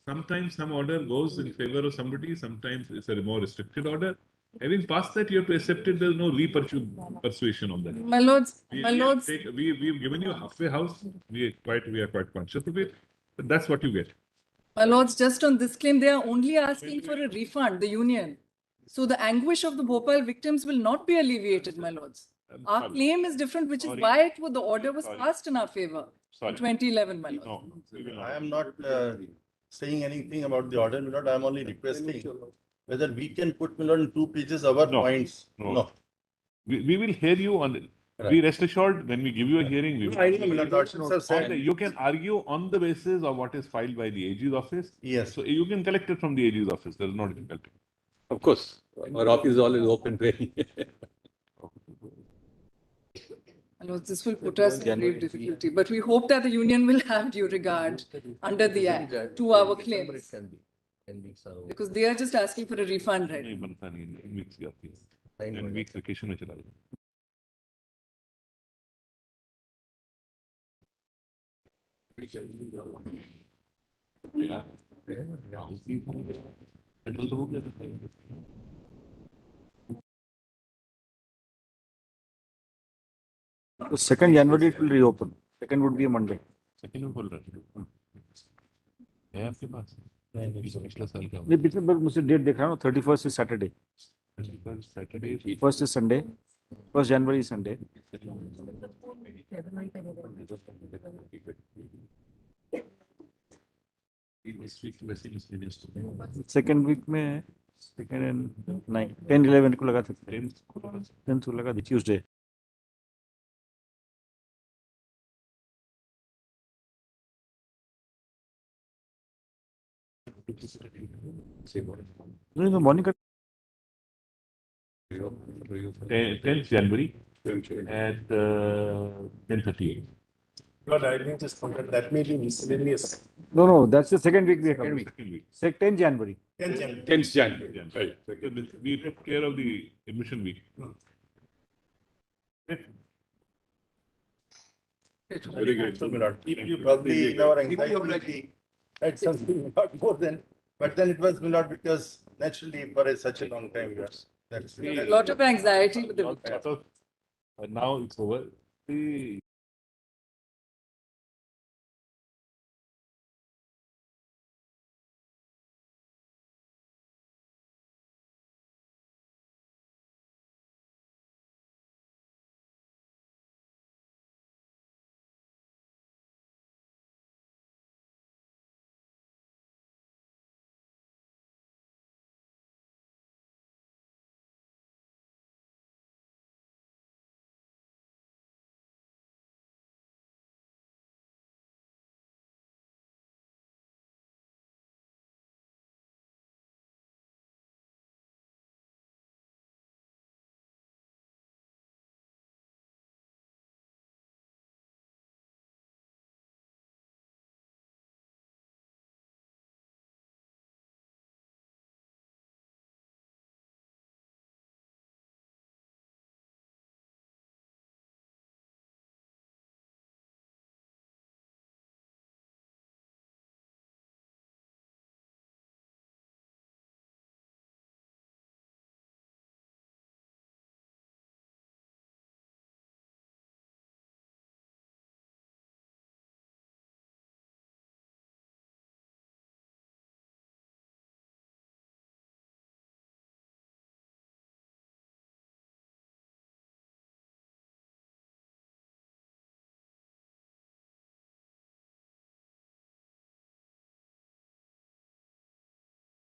sometimes some order goes in favor of somebody, sometimes it's a more restricted order. Having passed that, you have to accept it. There's no persuasion on that. My lords, we've given you a halfway house. We are quite conscious of it. But that's what you get. My lords, just on this claim, they are only asking for a refund, the union. So the anguish of the Bhopal victims will not be alleviated, my lords. Our claim is different, which is why the order was passed in our favor in 2011, my lords. No, I am not saying anything about the order, my lord. I am only requesting whether we can put, my lord, in 2 pages our points. No. We will hear you on it. Right. Be rest assured, when we give you a hearing, we will. I know, my lord, you can argue on the basis of what is filed by the AG's office. Yes. So you can collect it from the AG's office. There is no difficulty. Of course. Our office is always open to any. This will put us in grave difficulty, but we hope that the union will have due regard under the Act to our claims. Because they are just asking for a refund, right? 10 weeks vacation में चला गया. So 2nd January it will reopen. 2nd would be a Monday. 2nd में बोल रहा है आपके पास? नहीं पिछले बार मुझे डेट देख रहा हूँ 31st is Saturday. 1st is Sunday. 1st January is Sunday. Second week में 2nd and 9, 10, 11 को लगा सकते हैं. 10th को लगा Tuesday. No, the morning. 10th January at 10:38. Lord, I think just forget that may be miscellaneous. No, that's the second week we have. Second week. 10 January. 10th January. 10th January. Right. We took care of the admission week. Very great. So, Milord, you probably in our anxiety had something not more than, but then it was Milord because naturally for such a long time, yes. That's A lot of anxiety with the Now it's over.